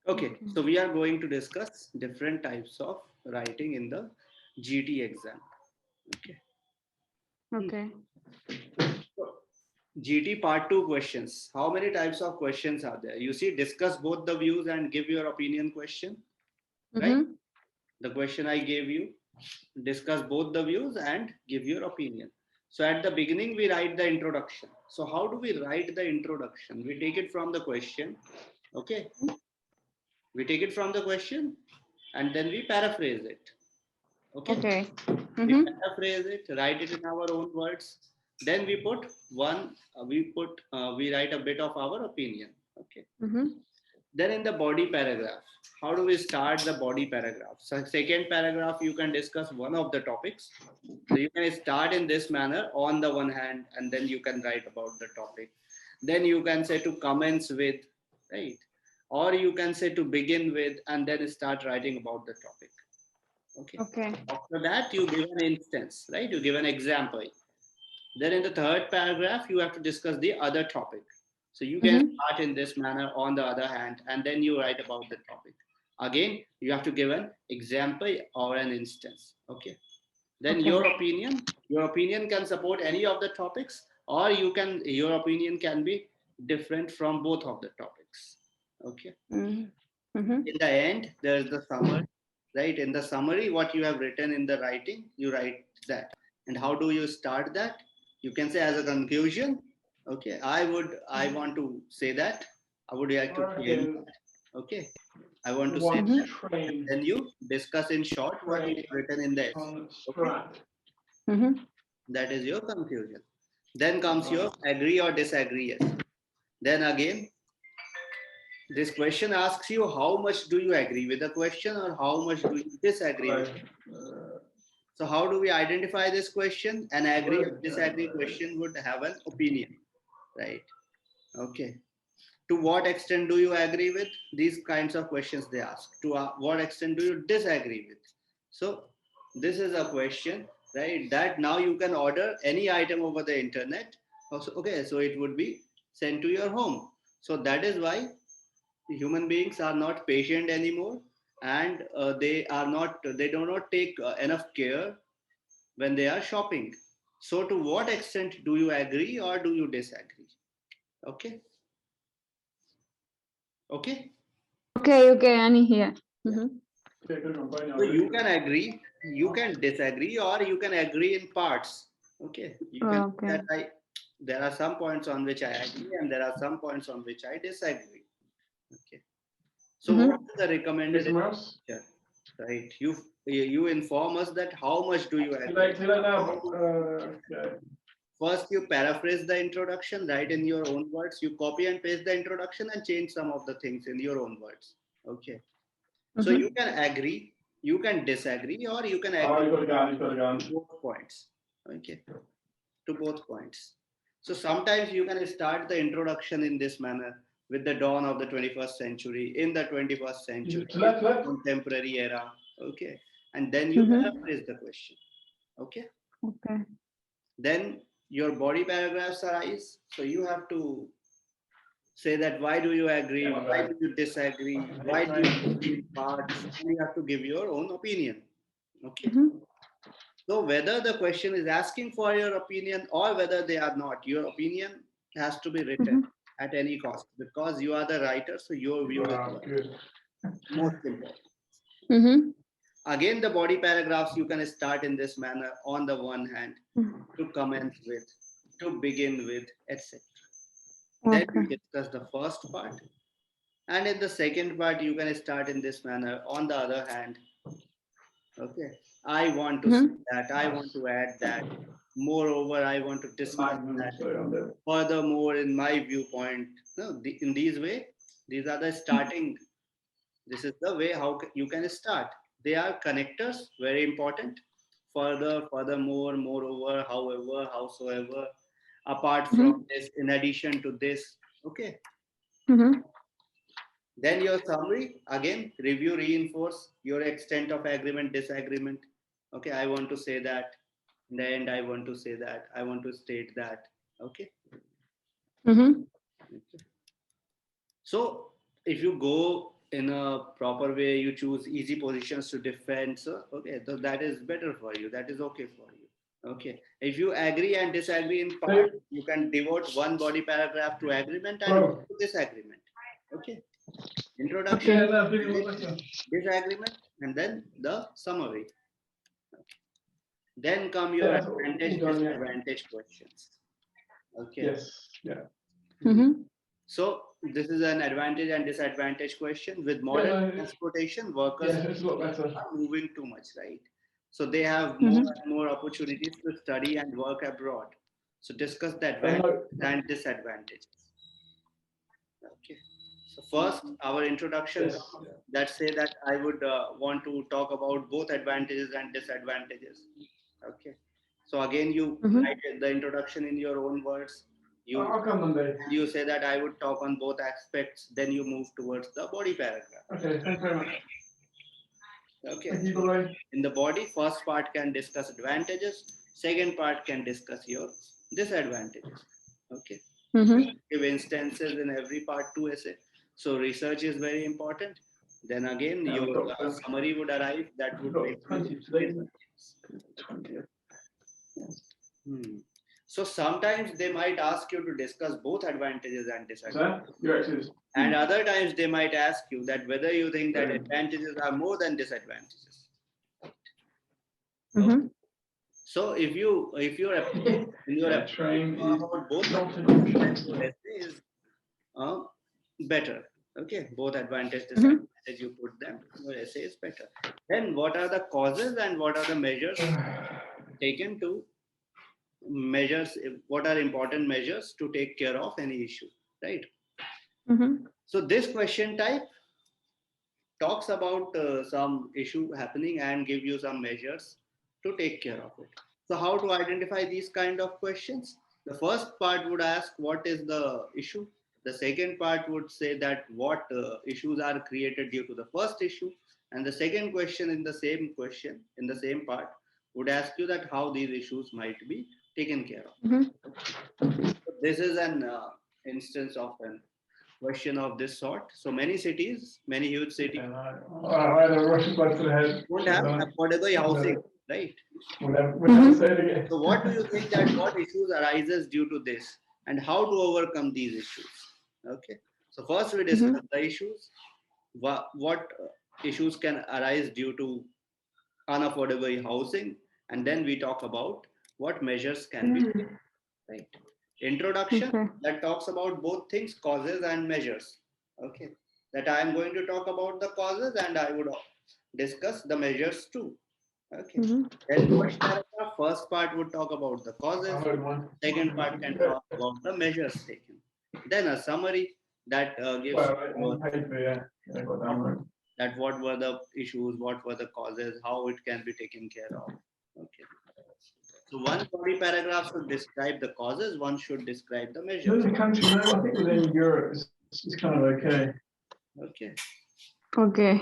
Okay, so we are going to discuss different types of writing in the GT exam. Okay. Okay. GT part 2 questions. How many types of questions are there? You see, discuss both the views and give your opinion question, right? Mm-hmm. The question I gave you, discuss both the views and give your opinion. So at the beginning, we write the introduction. So how do we write the introduction? We take it from the question, okay? We take it from the question and then we paraphrase it, okay? Okay. We Mm-hmm. paraphrase it, write it in our own words. Then we put we write a bit of our opinion, okay? Mm-hmm. Then in the body paragraph, how do we start the body paragraph? So second paragraph, you can discuss one of the topics. So you can start in this manner on the one hand, and then you can write about the topic. Then you can say to commence with, right? Or you can say to begin with, and then start writing about the topic. Okay. Okay. After that, you give an instance, right? You give an example. Then in the third paragraph, you have to discuss the other topic. So you can Mm-hmm. start in this manner on the other hand, and then you write about the topic. Again, you have to give an example or an instance. Okay. Then Okay. your opinion can support any of the topics, or your opinion can be different from both of the topics. Okay. Mm-hmm. In the end, there is the summary, right? In the summary, what you have written in the writing, you write that. And how do you start that? You can say as a conclusion, okay, I want to say that, I would like to tell you that, okay, I want to say Mm-hmm. that. And then you discuss in short what you have written in the essay, okay? Mm-hmm. That is your conclusion. Then comes your agree or disagree. Yes. Then again, this question asks you how much do you agree with the question or how much do you disagree with it. So how do we identify this question? An agree or disagree question would have an opinion, right? Okay. To what extent do you agree with? These kinds of questions they ask. To what extent do you disagree with? So this is a question, right? That now you can order any item over the internet. Also, okay, so it would be sent to your home. So that is why human beings are not patient anymore, and they do not take enough care when they are shopping. So to what extent do you agree or do you disagree? Okay. Okay. Okay. Okay. Annie here. Yeah. Mm-hmm. So you can agree, you can disagree, or you can agree in parts. Okay. You can say Okay. that there are some points on which I agree and there are some points on which I disagree. Okay. So Mm-hmm. what is the recommended structure? Right? You inform us that how much do you agree. First, you paraphrase the introduction, write in your own words. You copy and paste the introduction and change some of the things in your own words. Okay. So Mm-hmm. you can agree, you can disagree, or you can agree to both points. Okay. To both points. So sometimes you can start the introduction in this manner with the dawn of the 21st century, in the 21st century, in the contemporary era. Okay. And then you Mm-hmm. paraphrase the question. Okay. Okay. Then your body paragraphs arise. So you have to say that why do you agree, why do you disagree, why do you agree in parts, and you have to give your own opinion. Okay. Mm-hmm. So whether the question is asking for your opinion or whether they are not, your opinion has to be written Mm-hmm. at any cost because you are the writer, so your view is most important. Mm-hmm. Again, the body paragraphs you can start in this manner on the one hand, to commence with, to begin with, etc. Then Okay. you discuss the first part, and in the second part, you can start in this manner. On the other hand, okay, I want to say Mm-hmm. that, I want to add that. Moreover, I want to discuss that. Furthermore, in my viewpoint, no, in these way, these are the starting. This is the way how you can start. They are connectors, very important. Furthermore, moreover, however, howsoever, apart from Mm-hmm. this, in addition to this, okay. Mm-hmm. Then your summary, again, review, reinforce your extent of agreement, disagreement. Okay, I want to say that. In the end, I want to say that. I want to state that. Okay. Mm-hmm. So if you go in a proper way, you choose easy positions to defend. So, okay, so that is better for you. That is okay for you. Okay. If you agree and disagree in part, you can devote one body paragraph to agreement and one to disagreement. Okay. Introduction, disagreement, and then the summary. Okay. Then come your advantage, disadvantage questions. Okay. Yes. Yeah. So this is an advantage and disadvantage question. With modern transportation, workers are moving too much, right? So they have more and more opportunities to study and work abroad. So discuss the advantages and disadvantages. Okay. So first, our introduction. Let's say that I would want to talk about both advantages and disadvantages. Okay. So again, you write the introduction in your own words. You say that I would talk on both aspects. Then you move towards the body paragraph. Okay. Thank you very much. Okay. Thank you, in the body, first part can discuss advantages. Second part can discuss your disadvantages. Okay. Give instances in every part to essay. So research is very important. Then again, your summary would arrive. That would make 20 today. So sometimes they might ask you to discuss both advantages and disadvantages. So, and other times they might ask you that whether you think that advantages are more than disadvantages. Okay. So if you're in your application about both is better. Okay, both advantage disadvantage, you put them, your essay is better. Then what are the causes and what are the measures taken to measures? What are important measures to take care of any issue, right? So this question type talks about some issue happening and give you some measures to take care of it. So how to identify these kind of questions? The first part would ask what is the issue. The second part would say that what issues are created due to the first issue. And the second question, in the same part, would ask you that how these issues might be taken care of. So this is an instance of an question of this sort. So many huge cities don't have affordable housing, right? So what do you think that what issues arises due to this and how to overcome these issues? Okay. So first we discuss the issues. What issues can arise due to unaffordable housing, and then we talk about what measures can be taken, right? Introduction that talks about both things, causes and measures. Okay. That I am going to talk about the causes and I would discuss the measures too. Okay. Then first part would talk about the causes. Second part can talk about the measures taken. Then a summary that gives that what were the issues, what were the causes, how it can be taken care of. Okay. So one body paragraph should describe the causes, one should describe the measures. The country, I think within Europe it's kind of okay. Okay. Okay.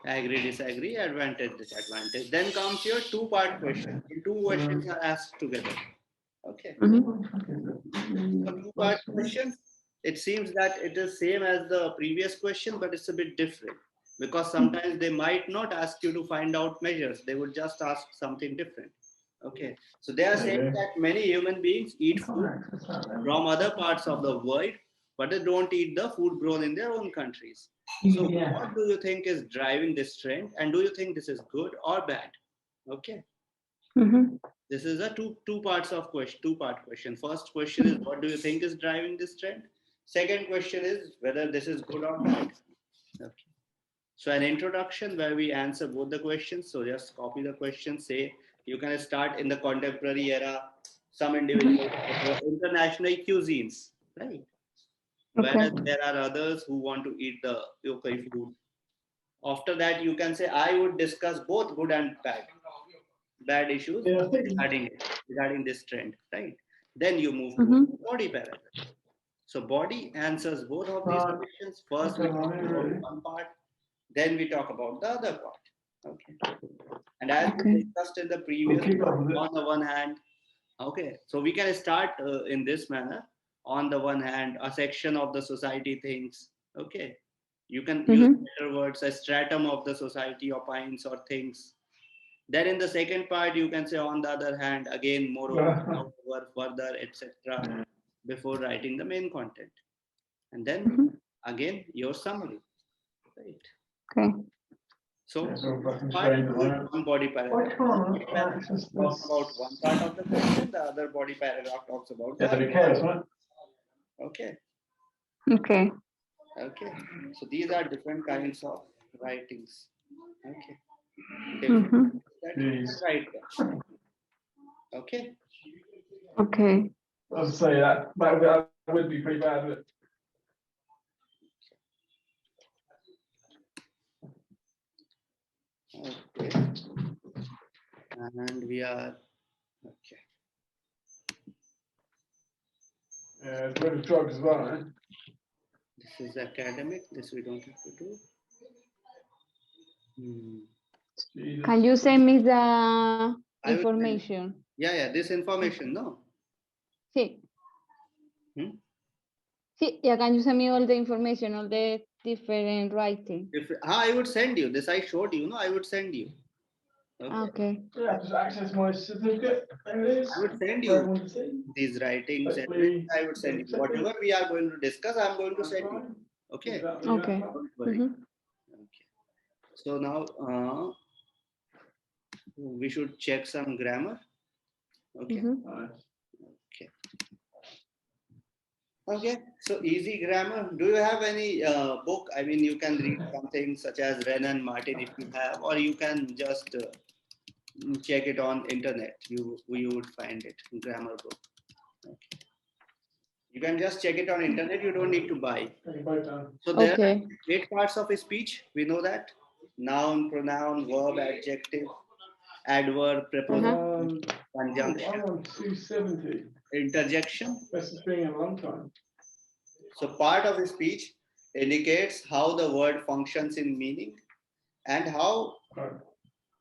Agree, disagree, advantage, disadvantage. Then comes your two-part question. Two questions are asked together. Okay. So two-part questions. It seems that it is same as the previous question, but it's a bit different because sometimes they might not ask you to find out measures. They would just ask something different. Okay. So they are saying that many human beings eat food from other parts of the world, but they don't eat the food grown in their own countries. So what do you think is driving this trend? And do you think this is good or bad? Okay. This is a two parts of question, two-part question. First question is what do you think is driving this trend? Second question is whether this is good or bad. Okay. So an introduction where we answer both the questions. So just copy the question, say you can start in the contemporary era, some individuals international cuisines, right? Whereas there are others who want to eat the local food. After that, you can say, I would discuss both good and bad issues regarding this trend, right? Then you move to body paragraph. So body answers both of these questions. First, we talk about one part, then we talk about the other part. Okay. And as we discussed in the previous, on the one hand, okay, so we can start in this manner. on the one hand, a section of the society thinks. Okay, you can use better words, a stratum of the society opines or thinks. Then in the second part, you can say on the other hand, again, moreover, however, further, etc. before writing the main content. And then again, your summary. Right. Okay. So, Yeah, so fucking part strange, two right? is one body paragraph. Why can't I Paragraph access talks this? about one part of the question, the other body paragraph talks about the Yeah, other be part. careless, right? Okay. Okay. Okay. So these are different kinds of writings. Okay. Mm-hmm. That Jeez. is right there. Okay. Okay. I was say that would be pretty bad, but Okay. And we are okay. yeah, it's with drugs as well, right? This is academic. This we don't have to do. Jesus. Can you send me the I will send- information? Yeah. This information, no. Sí. Hmm? Sí, yeah, can you send me all the information, all the different writing? If I would send you this, I showed you. No, I would send you. Okay. Okay. Yeah, just access my certificate. There it is. I would send For you everyone to see. these writings. Hopefully, I would send you whatever we are going to discuss. I'm going to send you. Okay. Okay. Don't worry. Okay. So now we should check some grammar. Okay. Okay. Okay. So easy grammar. Do you have any book? I mean, you can read something such as Wren and Martin if you have, or you can just check it on internet. You would find it grammar book. Okay. You can just check it on internet. You don't need to buy. So there are 8 parts of a speech. We know that: noun, pronoun, verb, adjective, adverb, preposition, conjunction, I'm on 270. interjection. Best it's been in a long time. So part of a speech indicates how the word functions in meaning and how Right.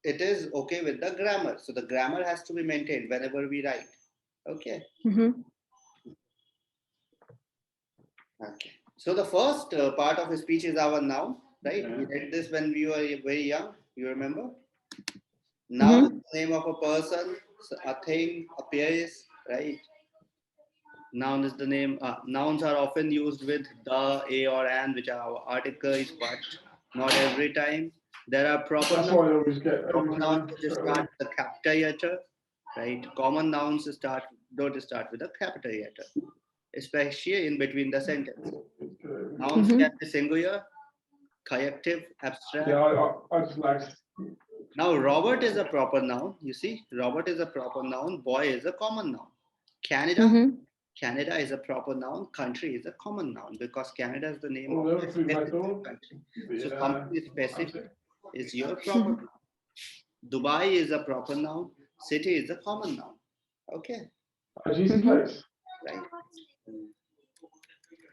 it is okay with the grammar. So the grammar has to be maintained whenever we write. Okay. Okay. So the first part of a speech is our noun, right? We read this when we were very young. You remember? Noun is the name of a person, a thing, a place, right? Noun is the name. Nouns are often used with the, a, or an, which are our articles, but not every time. There are proper That's why I always get every nouns time. which start with a capital letter, right? Common nouns don't start with a capital letter, especially in between the sentences. Nouns can be singular, collective, abstract. Yeah, I just like. Now, Robert is a proper noun. You see, Robert is a proper noun. Boy is a common noun. Canada is a proper noun. Country is a common noun because Canada is the name of a specific country. So something specific is your proper noun. Dubai is a proper noun. City is a common noun. Okay. Right.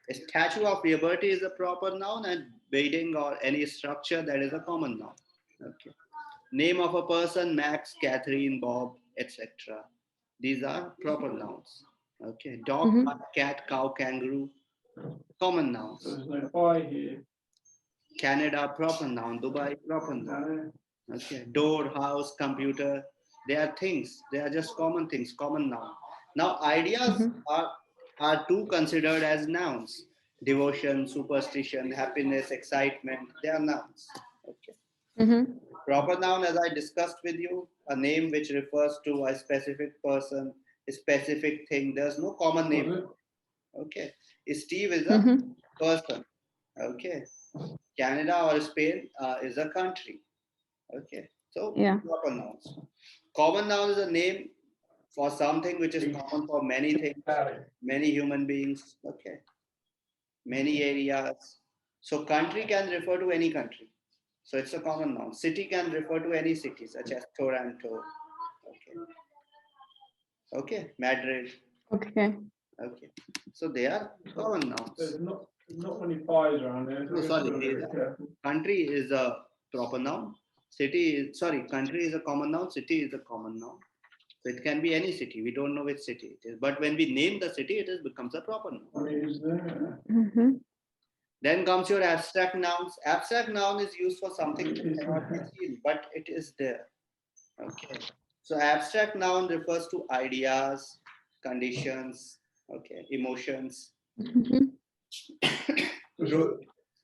A Statue of Liberty is a proper noun, and building or any structure, that is a common noun. Okay. Name of a person: Max, Catherine, Bob, etc. These are proper nouns. Okay. Dog, cat, cow, kangaroo, common nouns. There's no I here. Canada, proper noun. Dubai, proper noun. Okay. Door, house, computer, they are things. They are just common things, common noun. Now, ideas are too considered as nouns. Devotion, superstition, happiness, excitement, they are nouns. Okay. Proper noun, as I discussed with you, a name which refers to a specific person, a specific thing. There's no common name. Okay. Steve is a person. Okay. Canada or Spain is a country. Okay. So proper nouns. Common noun is a name for something which is common for many things, many human beings. Okay. Many areas. So country can refer to any country. So it's a common noun. City can refer to any city, such as Toronto. Okay. Okay. Madrid. Okay. Okay. So they are common nouns. There's not many pies around there. No, sorry. Country is a proper noun. Country is a common noun. City is a common noun. So it can be any city. We don't know which city it is. But when we name the city, it becomes a proper noun. I mean, is there? Then comes your abstract nouns. Abstract noun is used for something It that is cannot be there. seen, but it is there. Okay. So abstract noun refers to ideas, conditions, okay, emotions, growth,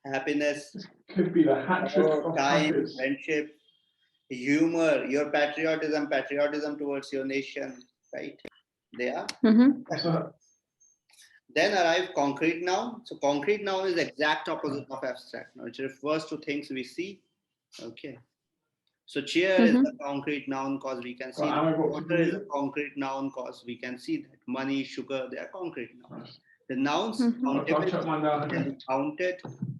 happiness, Could be the hatchet sorrow, of time, hackers. friendship, humor, your patriotism towards your nation, right? They are. What's that? Then arrive concrete noun. So concrete noun is exact opposite of abstract noun. It refers to things we see. Okay. So chair is a concrete noun because we can see Well, that. am I got to Water do is a it? concrete noun because we can see that. Money, sugar, they are concrete nouns. Nice. The nouns, I'll countability chuck mine down can again. be counted,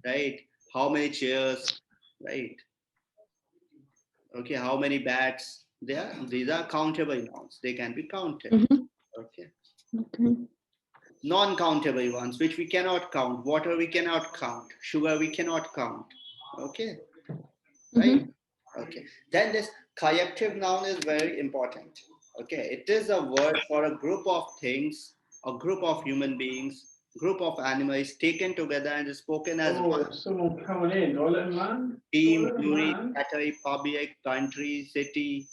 right? How many chairs, right? Okay, how many bats? These are countable nouns. They can be counted. Okay. Non-countable ones, which we cannot count. Water we cannot count. Sugar we cannot count. Okay. Right? Okay. Then this collective noun is very important. Okay. It is a word for a group of things, a group of human beings, group of animals taken together and spoken as Oh, one. there's someone coming in. Do I let him land? Team, Do I let him jury, land? category, public, country, city.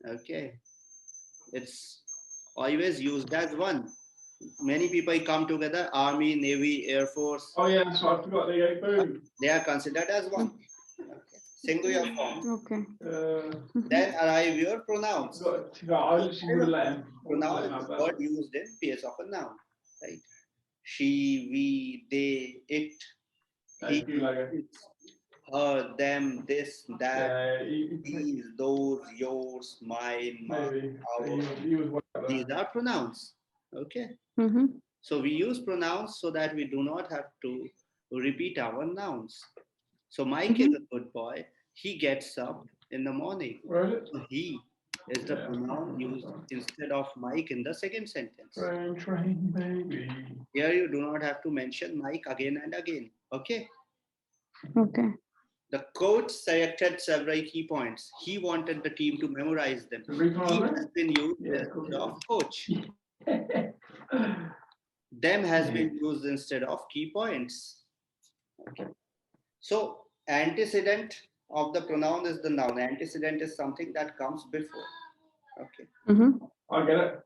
Okay. It's always used as one. Many people come together, army, navy, air force. Oh yeah, that's what I forgot. There you go. Boom. They are considered as one. Okay. Singular form. Okay. Then arrive your pronouns. I literally would have let him. Pronoun is the word used in place of a noun, right? She, we, they, it, he, it, her, them, this, that, these, those, yours, mine, mine, our. These are pronouns. Okay. So we use pronouns so that we do not have to repeat our nouns. So Mike is a good boy. He gets up in the morning. Where is it? So he is the pronoun used instead of Mike in the second sentence. Train, train, baby. Here you do not have to mention Mike again and again. Okay. Okay. The coach selected several key points. He wanted the team to memorize them. He has been used instead of coach. Them has been used instead of key points. Okay. So antecedent of the pronoun is the noun. Antecedent is something that comes before. Okay. I get it.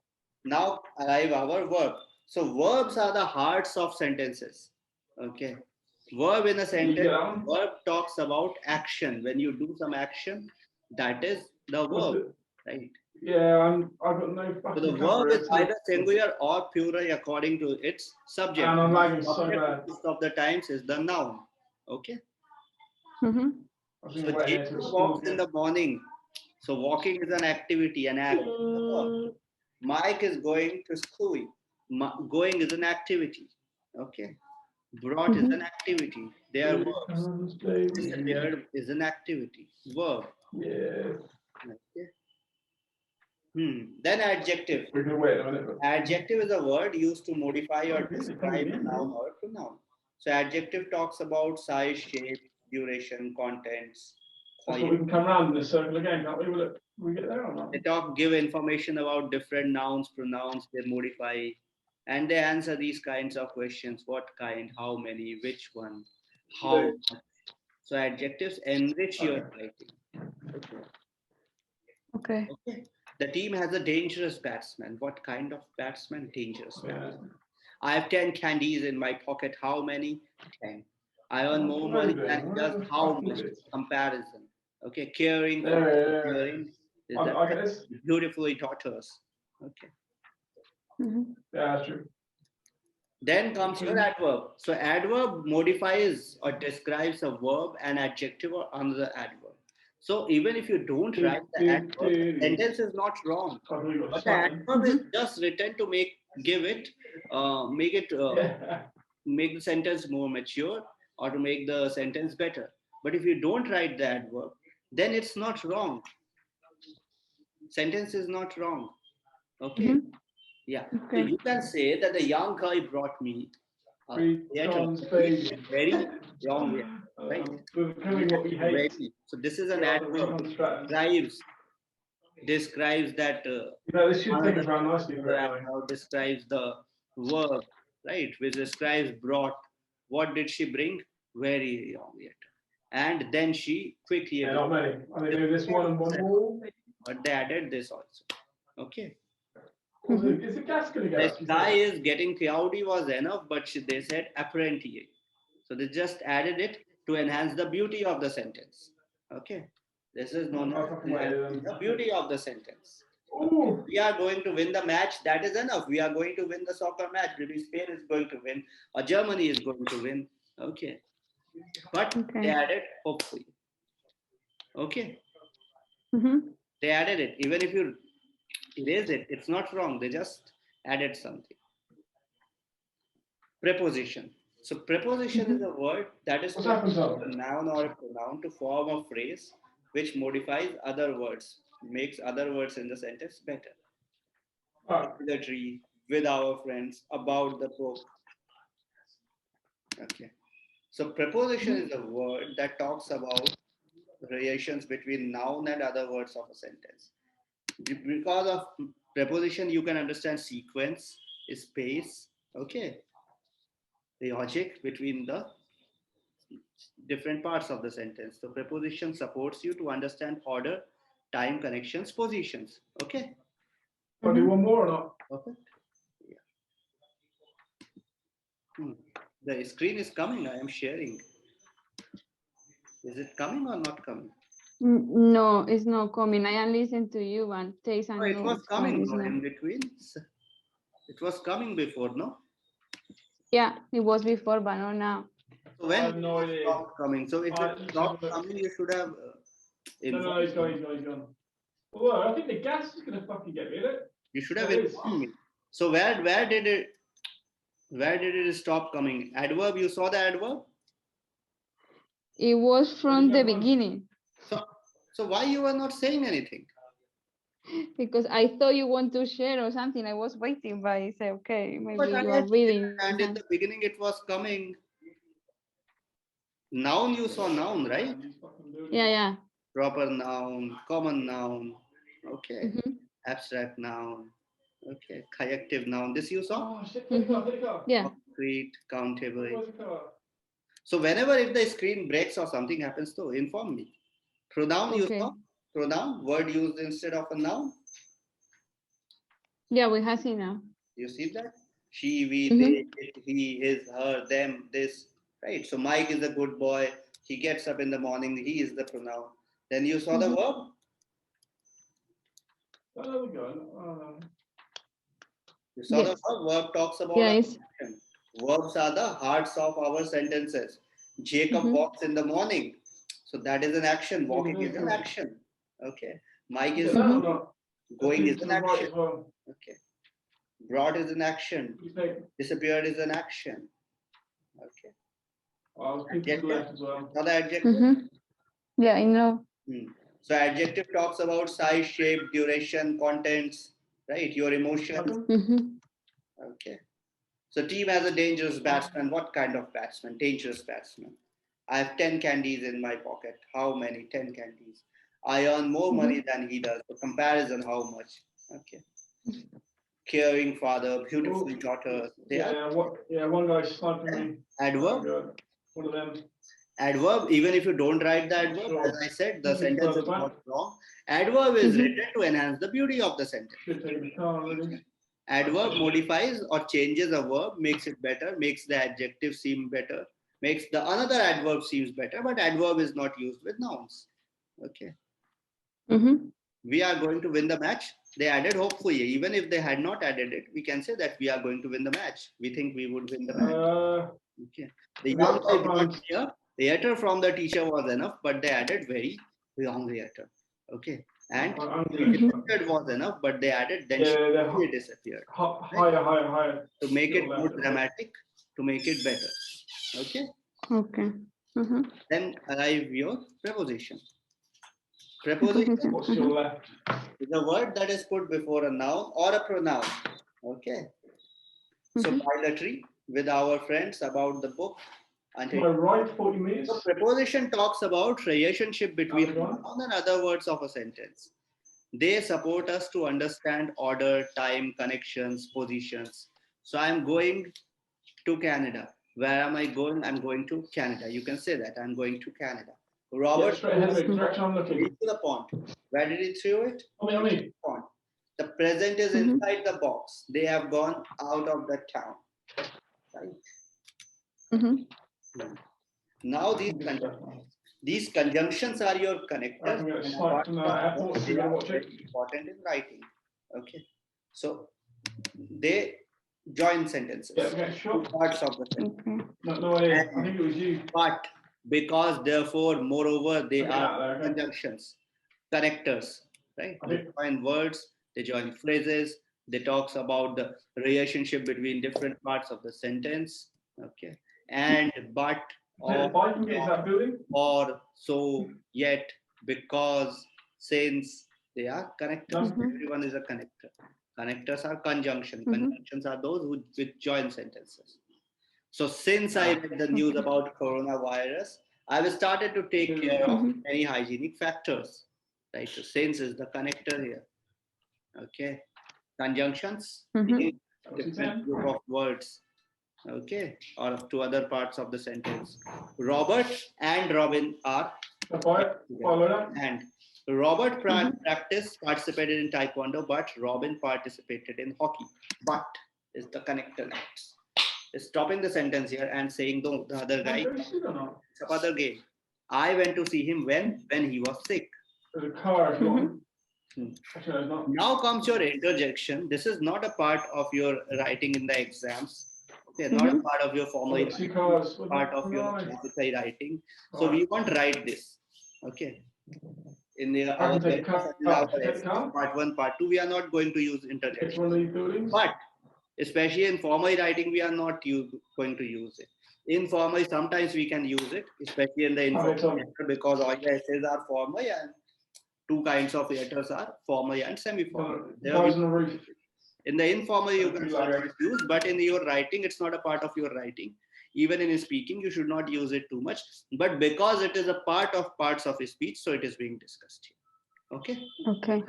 Now arrive our verb. So verbs are the hearts of sentences. Okay. Verb in a sentence, verb talks about action. When you do some action, that is the verb, right? Yeah, I've got no fucking. So the verb is either singular or plural according to its subject. And I'm lagging so Subject bad. most of the times is the noun. Okay. So Jacob Jacob walks in the morning. So walking is an activity, an act. Mike is going to school. Going is an activity. Okay. Brought is an activity. They are verbs. Disappeared is an activity. Verb. Yeah. Okay. Then adjective. We're gonna wait a minute. Adjective is a word used to modify or describe a noun or pronoun. So adjective talks about size, shape, duration, contents. That's what we can come around in this circle again, can't we? Will it, we get there or not? They give information about different nouns, pronouns, they modify, and they answer these kinds of questions. What kind, how many, which one, how much. So adjectives enrich your writing. Okay. The team has a dangerous batsman. What kind of batsman? Dangerous batsman. I have 10 candies in my pocket. How many? 10. I earn more money than he does. How much? Comparison. Okay, caring. Caring is that beautifully taught us. Okay. Yeah, that's true. Then comes your adverb. So adverb modifies or describes a verb, an adjective, or another adverb. So even if you don't write the adverb, the sentence is not wrong. But the adverb is just written to make the sentence more mature or to make the sentence better. But if you don't write the adverb, then it's not wrong. Sentence is not wrong. Okay. Yeah. So you can say that the young guy brought me very wrong way. Right? So this is an adverb. Drives. describes that This should take us around nicely for it anyway. how describes the verb, right? Which describes brought. What did she bring? Very wrong yet. And then she quickly. Yeah, not many. I mean, maybe this one and one more. But they added this also. Okay. Is the gas going to The go? sky is getting cloudy was enough, but they said apparently. So they just added it to enhance the beauty of the sentence. Okay. This is known as the beauty of the sentence. Ooh. We are going to win the match. That is enough. We are going to win the soccer match. Maybe Spain is going to win or Germany is going to win. Okay. But they added hopefully. Okay. They added it. Even if you erase it, it's not wrong. They just added something. Preposition. So preposition is a word that is put a noun or a pronoun to form a phrase which modifies other words, makes other words in the sentence better. The tree, with our friends, about the book. Okay. So preposition is a word that talks about relations between noun and other words of a sentence. Because of preposition, you can understand sequence, space, okay, the logic between the different parts of the sentence. So preposition supports you to understand order, time, connections, positions. Okay. Want to do one more or not? Okay. Yeah. The screen is coming. I am sharing. Is it coming or not coming? No, it's not coming. I am listening to you and take some It was notes, coming but in between. It was coming before, no? Yeah, it was before, but not now. So when it stopped coming, so if it stopped coming, you should have. No, he's gone. Well, I think the gas is going to fucking get me, isn't it? You should have informed me. So where did it stop coming? Adverb, you saw the adverb? It was from the beginning. So why you were not saying anything? Because I thought you want to share or something. I was waiting, but I said, okay, maybe But you are reading. and in the beginning it was coming. Noun, you saw noun, right? Yeah. Proper noun, common noun, okay. Abstract noun, okay. Collective noun. This you saw? Yeah. Concrete, countable. So whenever if the screen breaks or something happens, to inform me. Pronoun you saw? Pronoun, word used instead of a noun. Yeah, we have seen now. You see that? She, we, they, it, he, his, her, them, this, right? So Mike is a good boy. He gets up in the morning. He is the pronoun. Then you saw the verb. You saw the verb. Verb talks about action. Verbs are the hearts of our sentences. Jacob walks in the morning. So that is an action. Walking is an action. Okay. Mike is going is an action. Okay. Brought is an action. Disappeared is an action. Okay. Adjective. Another adjective. Yeah, I know. So adjective talks about size, shape, duration, contents, right? Your emotions. Okay. So team has a dangerous batsman. What kind of batsman? Dangerous batsman. I have 10 candies in my pocket. How many? 10 candies. I earn more money than he does. For comparison, how much? Okay. Caring father, beautiful daughter. One guy sniping me. Adverb. One of them. Adverb, even if you don't write the adverb, as I said, the sentence is not wrong. Adverb is written to enhance the beauty of the sentence. Adverb modifies or changes a verb, makes it better, makes the adjective seem better, makes the another adverb seems better, but adverb is not used with nouns. Okay. We are going to win the match. They added hopefully. Even if they had not added it, we can say that we are going to win the match. We think we would win the match. Okay. The young boy brought here. The letter from the teacher was enough, but they added very long letter. Okay. And disappeared was enough, but they added then she disappeared. Higher. To make it more dramatic, to make it better. Okay. Okay. Then arrive your preposition. Preposition is a word that is put before a noun or a pronoun. Okay. So bilateral with our friends about the book. Right, 40 minutes. So preposition talks about relationship between noun and other words of a sentence. They support us to understand order, time, connections, positions. So I'm going to Canada. Where am I going? I'm going to Canada. You can say that. I'm going to Canada. Yeah, Robert straight ahead of it. Direction I'm looking. into the pond. Where did he throw it? On me. Pond. The present is inside the box. They have gone out of the town. Right? Now these conjunctions are your connectors. I'm going to And snipe apart from the from that, airport, so they you're are going to watch very it. important in writing. Okay. So they join sentences. Yeah, okay, sure. Parts of the sentence. Okay. No idea. I think it was you. But, because, therefore, moreover, they Okay, are okay. conjunctions, connectors, right? They Okay. join words, they join phrases, they talks about the relationship between different parts of the sentence, okay? And, but, Take the bike and get into that building. or, so, yet, because, since, they are connectors. Everyone is a connector. Connectors are conjunction. Conjunctions are those which join sentences. So since I read the news about coronavirus, I've started to take care of many hygienic factors. Right. So since is the connector here. Okay. Conjunctions, different group of words. Okay. Or to other parts of the sentence. Robert and Robin are and Robert participated in taekwondo, but Robin participated in hockey. But is the connector next. Stopping the sentence here and saying the other guy, it's a other game. I went to see him when he was sick. The car is gone. Now comes your interjection. This is not a part of your writing in the exams. Okay, not a part of your formal writing, part of your essay writing. So we won't write this. Okay. In the part 1, part 2, we are not going to use interjection. But especially in formal writing, we are not going to use it. Informal, sometimes we can use it, especially in the informal chapter, because all the essays are formal and two kinds of letters are formal and semi-formal. In the informal, you can use, but in your writing, it's not a part of your writing. Even in speaking, you should not use it too much. But because it is a part of parts of speech, so it is being discussed here. Okay? Okay.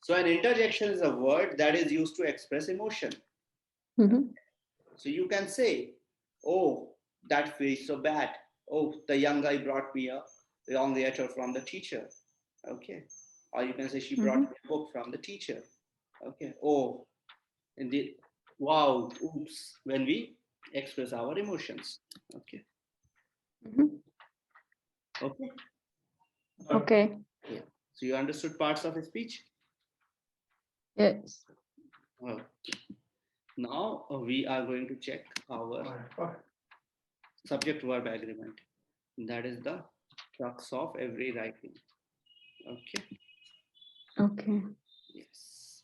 So an interjection is a word that is used to express emotion. So you can say, oh, that feels so bad. Oh, the young guy brought me a long letter from the teacher. Okay. Or you can say she brought me a book from the teacher. Okay. Oh, indeed. Wow. Oops. When we express our emotions. Okay. Okay. Okay. Yeah. So you understood parts of speech? Yes. Okay. Now we are going to check our subject verb agreement. That is the crux of every writing. Okay. Okay. Yes.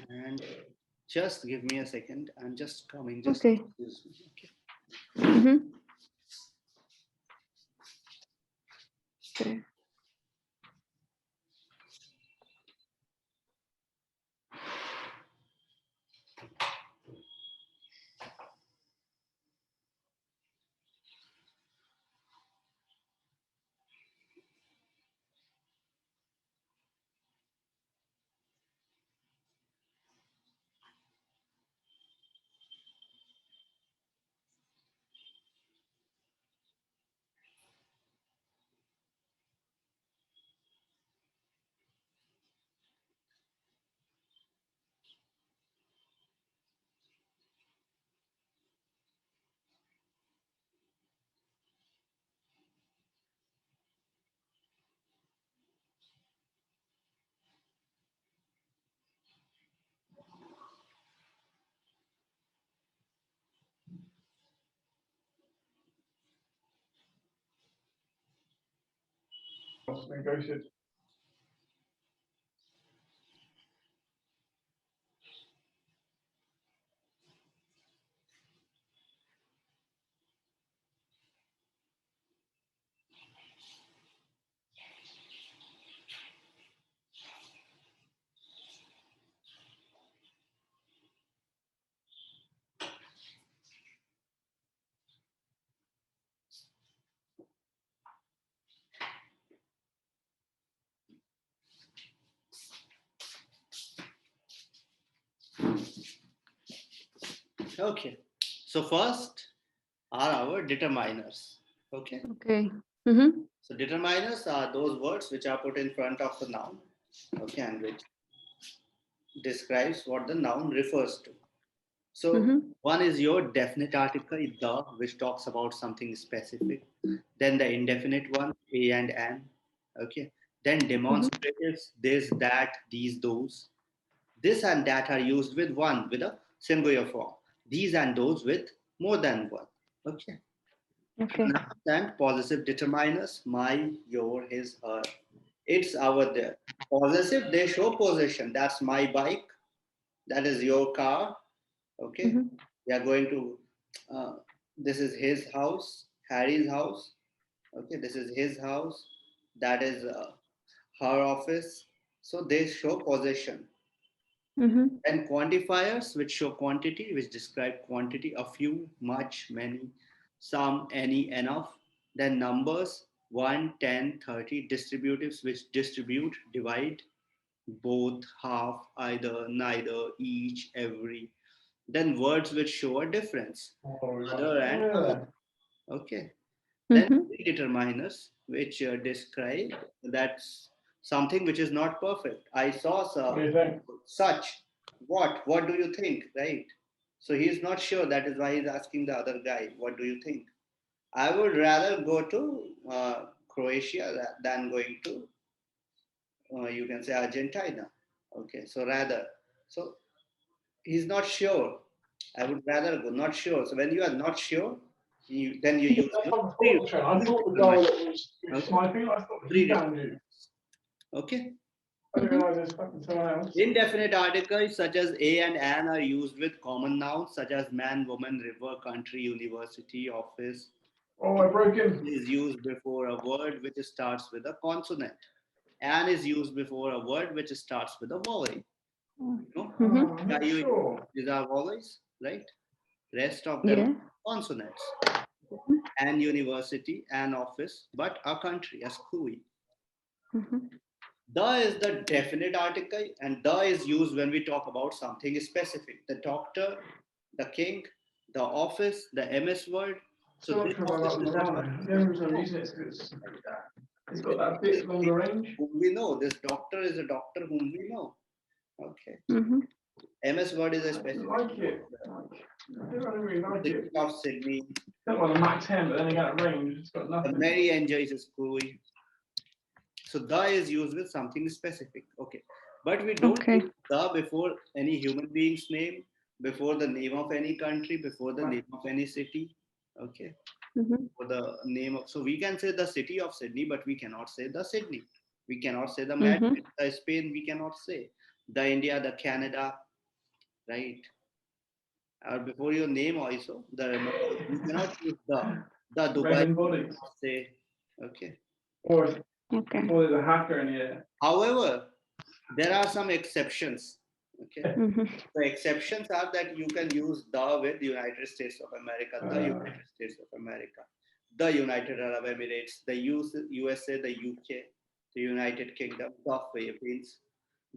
And just give me a second. I'm just coming. Just okay. Okay. Okay. Negotiate. Okay. So first are our determiners. Okay. Okay. Mm-hmm. So determiners are those words which are put in front of the noun. Okay, and which describes what the noun refers to. So Mm-hmm. one is your definite article, the, which talks about something specific. Then the indefinite one, a and an. Okay. Then Mm-hmm. demonstratives, this, that, these, those. This and that are used with one, with a singular form. These and those with more than one. Okay. Okay. And possessive determiners, my, your, his, her. It's our, their. Possessive, they show possession. That's my bike. That is your car. Okay. Mm-hmm. We are going to, uh, this is his house, Harry's house. Okay. This is his house. That is her office. So they show possession. Mm-hmm. And quantifiers, which show quantity, which describe quantity, a few, much, many, some, any, enough. Then numbers, 1, 10, 30. Distributives, which distribute, divide, both, half, either, neither, each, every. Then words which show a difference, other and other. Okay. Then Mm-hmm. predeterminers, which describe that's something which is not perfect. I saw What do you think? such. What do you think? Right. So he's not sure. That is why he's asking the other guy, what do you think? I would rather go to Croatia than going to, you can say, Argentina. Okay. So rather. So he's not sure. I would rather go, not sure. So when you are not sure, then you use That's your what I thought, Trent. I thought the guy that was okay. sniping, I thought he found you. Okay. I didn't Mm-hmm. realise there's fucking someone else. Indefinite articles such as a and an are used with common nouns such as man, woman, river, country, university, office. Oh, I broke in. Is used before a word which starts with a consonant. An is used before a word which starts with a vowel. You know, Mm-hmm. I'm not sure. these are vowels, right? Rest of them Yeah. are consonants. An university, an office, but a country, a school. Mm-hmm. The is the definite article, and the is used when we talk about something specific. The doctor, the king, the office, the MS word. So Still not this sure office about is Lugano. The only reason I'm using it is because it's got that bit longer range. whom we know. This doctor is a doctor whom we know. Okay. Mm-hmm. MS word is a I don't specific. like it. I don't really like City it. of Sydney. Don't want a Mac 10, but then again, at range, it's got The nothing. Mary enjoys school. So the is used with something specific. Okay. But we don't Okay. use the before any human being's name, before the name of any country, before the name of any city. Okay. Mm-hmm. For the name of, so we can say the city of Sydney, but we cannot say the Sydney. We cannot say the Mm-hmm. Madrid, the Spain, we cannot say. The India, the Canada, right? Or before your name also, you cannot use the Dubai, Raven you bodies. cannot say, okay. Or Okay. before there's a hacker in here. However, there are some exceptions. Okay. Mm-hmm. The exceptions are that you can use the with United States of America, the United States of America, the United Arab Emirates, the USA, the UK, the United Kingdom, the Philippines,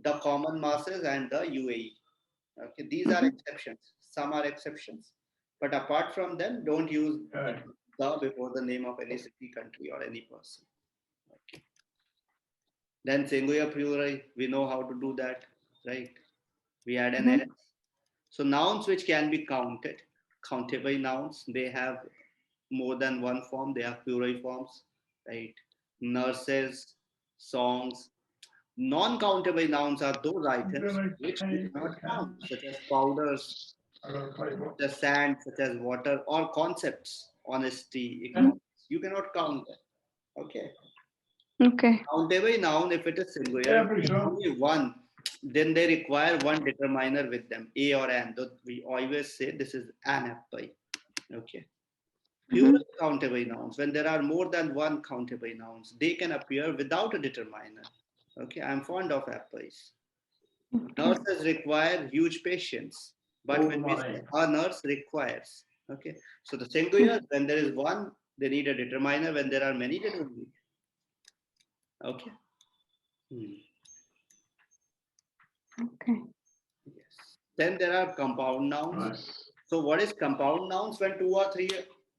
the common masses, and the UAE. Okay, these are Mm-hmm. exceptions. Some are exceptions, but apart from them, don't use Okay. the before the name of any city, country, or any person. Okay. Then singular plural, we know how to do that, right? We add an S. Mm-hmm. So nouns which can be counted, countable nouns, they have more than one form. They have plural forms, right? Nurses, songs. Non-countable nouns are those I'm items doing which we okay for cannot count, cash. such as powders, I got a playbook. such as sand, such as water, or concepts, honesty, Yeah. ignorance. You cannot count them. Okay. Okay. Countable noun, if it is Yeah, singular, I'm pretty sure. only one, then they require one determiner with them, a or an. Though we always say this is an apple. Okay. Mm-hmm. Plural countable nouns, when there are more than one countable nouns, they can appear without a determiner. Okay, I'm fond of apples. Okay. Nurses require huge patience, but All the when we money. say a nurse requires, okay, so the singular, when there is one, they need a determiner. When there are many, they don't need. Okay. Hmm. Okay. Yes. Then there are compound nouns. Nice. So what is compound nouns? When two or three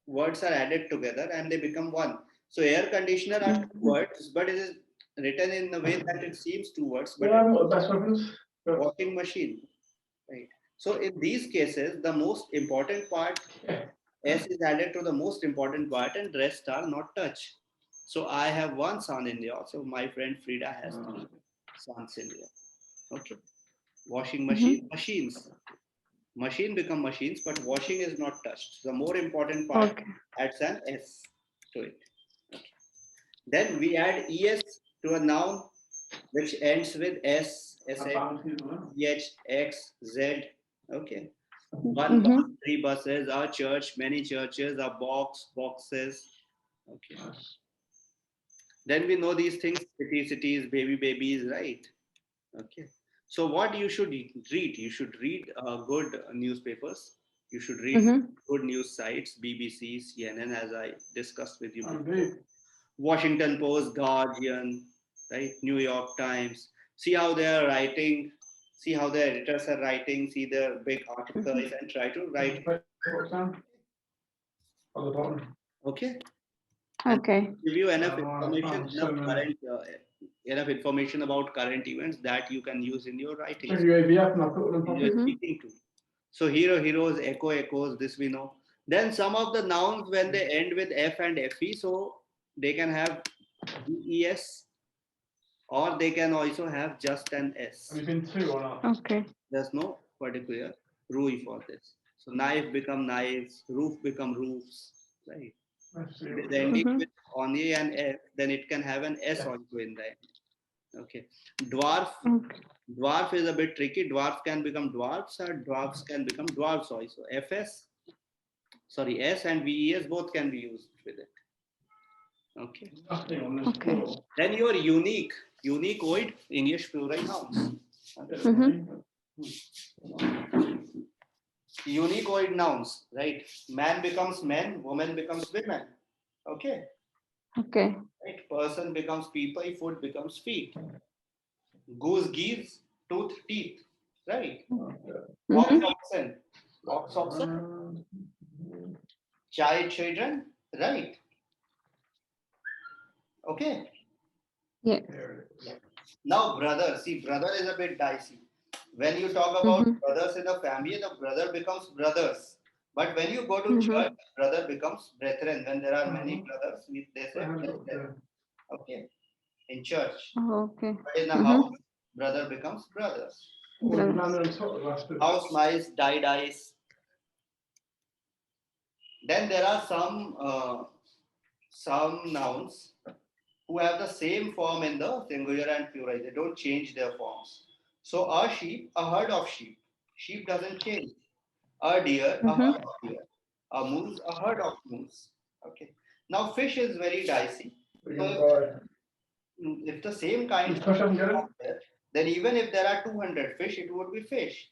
words are added together and they become one. So air conditioner are two words, but it is written in a way that it seems two words, but Yeah, I've got the best weapons. it's washing machine, right? So in these cases, the most important part, S is added to the most important part, and rest are not touched. So I have one son in India. So my friend Frida has three sons in India. Okay. Washing machine, machines. Machine become machines, but washing is not touched. The more important part Okay. adds an S to it. Okay. Then we add ES to a noun which ends with S, SH, X, Z. Okay. One bus, three buses, a church, many churches, a box, boxes. Okay. Then we know these things, city, cities, baby, babies, right? Okay. So what you should read? You should read good newspapers. You should read good news sites, BBC, CNN, as I discussed with you before. Washington Post, Guardian, right? New York Times. See how they are writing. See how the editors are writing. See the big articles and try to write. On the bottom. Okay. Okay. Give you enough information, enough information about current events that you can use in your writing. Check your ABF and I'll put them In your speaking too. So hero, heroes, echo, echoes. This we know. Then some of the nouns when they end with F and FE, so they can have DES or they can also have just an S. Have you been two or not? Okay. There's no particular rule for this. So knife become knives, roof become roofs, right? If it is ending with on A and F, then it can have an S also in the end. Okay. Dwarf. Dwarf is a bit tricky. Dwarf can become dwarfs or dwarfs can become dwarfs also. S and VES both can be used with it. Okay. Okay. Then your uniqueoid English plural nouns. Uniqueoid nouns, right? Man becomes men, woman becomes women. Okay. Okay. Right? Person becomes people, food becomes feet. Goose, geese, tooth, teeth. Right? Ox, oxen. Child, children. Right? Okay. Yeah. Now, brother. See, brother is a bit dicey. When you talk about brothers in a family, the brother becomes brothers. But when you go to church, brother becomes brethren. When there are many brothers, they say brethren. Okay. In church. Okay. But in a house, brother becomes brothers. House, mice, die, dice. Then there are some nouns who have the same form in the singular and plural. They don't change their forms. So a sheep, a herd of sheep. Sheep doesn't change. A deer, a herd of deer. A moose, a herd of moose. Okay. Now fish is very dicey. So if the same kind of there, then even if there are 200 fish, it would be fish.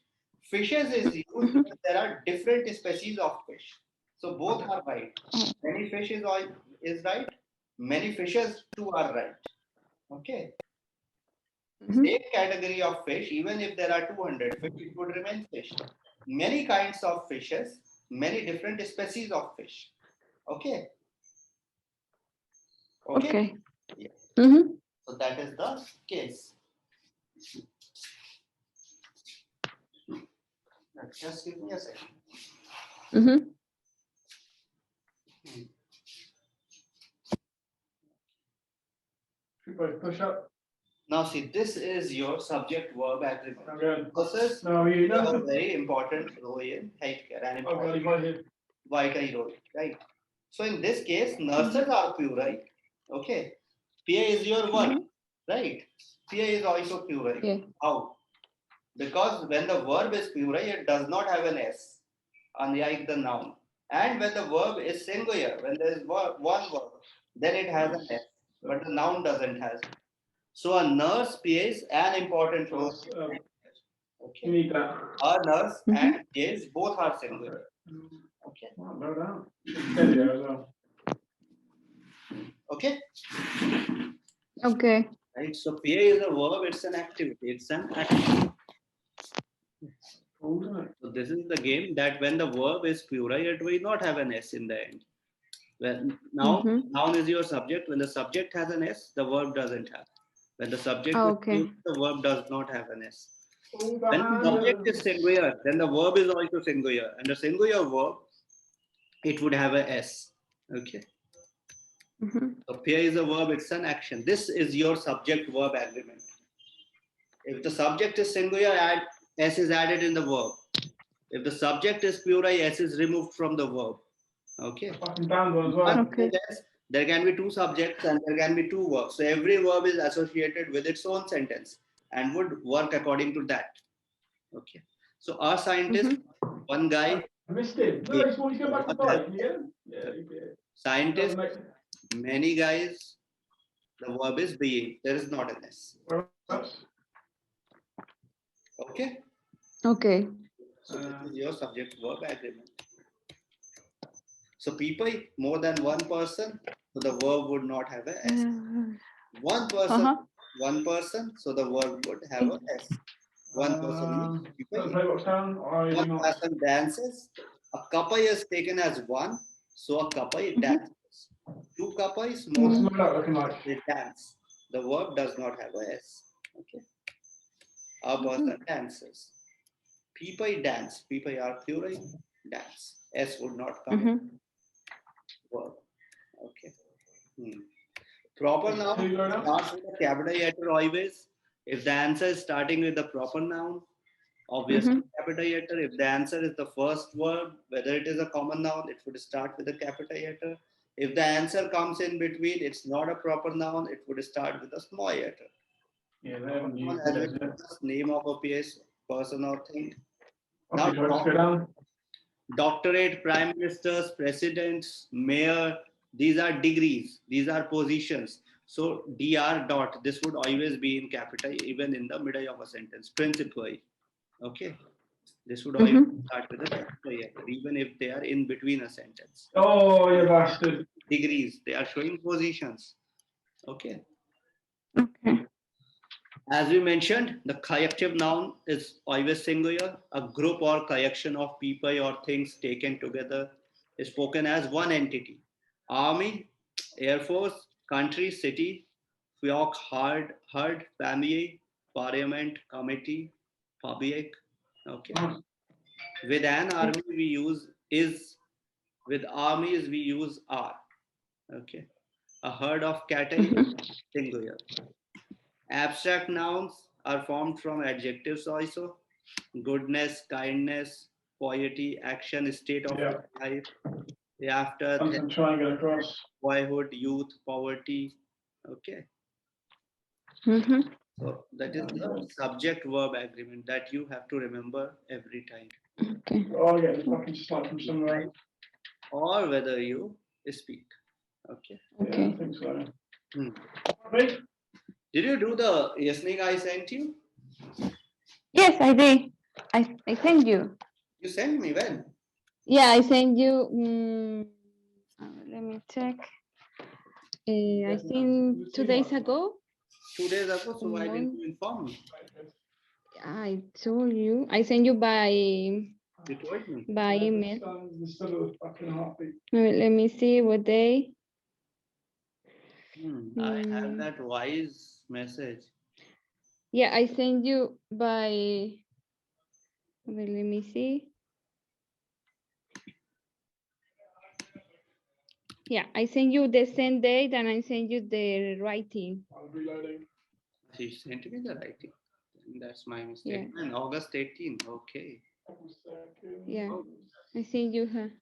Fishes is used when there are different species of fish. So both are right. Many fish is right. Many fishes too are right. Okay. Same category of fish, even if there are 200 fish, it would remain fish. Many kinds of fishes, many different species of fish. Okay. Okay. Yeah. So that is the case. Just give me a second. Push up. Now see, this is your subject verb agreement. Process a very important role in healthcare and vital role, right? So in this case, nurses are plural. Okay. PA is your one, right? PA is also plural. Yeah. How? Because when the verb is plural, it does not have an S, unlike the noun. And when the verb is singular, when there is one verb, then it has an S, but the noun doesn't have it. So a nurse plays an important role. Okay. You need that. A nurse and PAs both are singular. Okay. Okay. Okay. Right. So PA is a verb. It's an activity. It's an activity. So this is the game that when the verb is plural, it will not have an S in the end. When noun is your subject. When the subject has an S, the verb doesn't have. When the subject is Okay. plural, the verb does not have an S. When the subject is singular, then the verb is also singular. And the singular verb, it would have a S. Okay. So here is a verb, it's an action. This is your subject verb agreement. If the subject is singular, S is added in the verb. If the subject is plural, S is removed from the verb. Okay. Okay. There can be two subjects and there can be two verbs. So every verb is associated with its own sentence and would work according to that. Okay. So our scientist, one guy. I missed him. No, he's going back to the bike. Can you get him? Yeah, you get. Scientist, many guys, the verb is being. There is not an S. Okay. Okay. So this is your subject verb agreement. So people, more than one person, so the verb would not have a S. One person, so the verb would have a S. One person. One person dances. A couple is taken as one, so a couple dances. Two couples, more than they dance. The verb does not have a S. Okay. A person dances. People dance. People are plural. Dance. S would not come in verb. Okay. Proper noun starts with a capital letter always. If the answer is starting with the proper noun, obviously capital letter. If the answer is the first word, whether it is a common noun, it would start with a capital letter. If the answer comes in between, it's not a proper noun, it would start with a small letter. Yeah, they haven't used the name of a person or thing. Okay, Now, let's go down. Doctorate, prime ministers, presidents, mayor, these are degrees, these are positions. So dr dot, this would always be in capital even in the middle of a sentence. Principal, okay, this would always start with a capital letter even if they are in between a sentence. Oh, you bastard. Degrees, they are showing positions. Okay. As we mentioned, the collective noun is always singular. A group or collection of people or things taken together is spoken as one entity. Army, Air Force, country, city, flock, herd, family, parliament, committee, public. Okay. With an army, we use is. With armies, we use are. Okay. A herd of cattle, singular. Abstract nouns are formed from adjectives also. Goodness, kindness, piety, action, state of life. After, I'm trying to get across. Boyhood, youth, poverty. Okay. So that is the subject verb agreement that you have to remember every time. Okay. Oh, yeah, the fucking start from somewhere. Or whether you speak. Okay. Okay. Yeah, I think so. Right. Did you do the listening I sent you? Yes, I did. I sent you. You sent me when? Yeah, I sent you. Let me check. I think 2 days ago. 2 days ago, so why didn't you inform me? I told you. I sent you by email. Let me see what day. I have that wise message. Yeah, I sent you by. Let me see. Yeah, I sent you the same date and I sent you the writing. I'm reloading. She sent me the writing. That's my mistake. Yeah. And August 18. Okay. Yeah, I sent you her.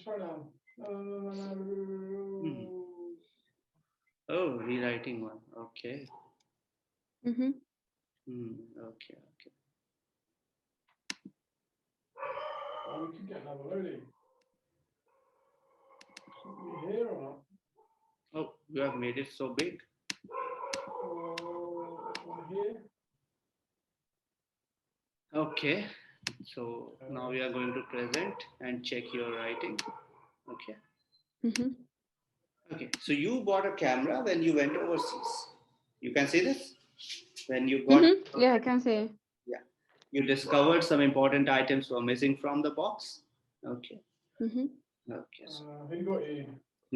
Try now. Oh, rewriting one. Okay. Okay. Oh, we can get another loading. Here or not? Oh, you have made it so big. Here. Okay. So now we are going to present and check your writing. Okay. Okay. So you bought a camera when you went overseas. You can see this? When you got, Yeah, I can see. yeah, you discovered some important items were missing from the box. Okay. Okay. So Who got you?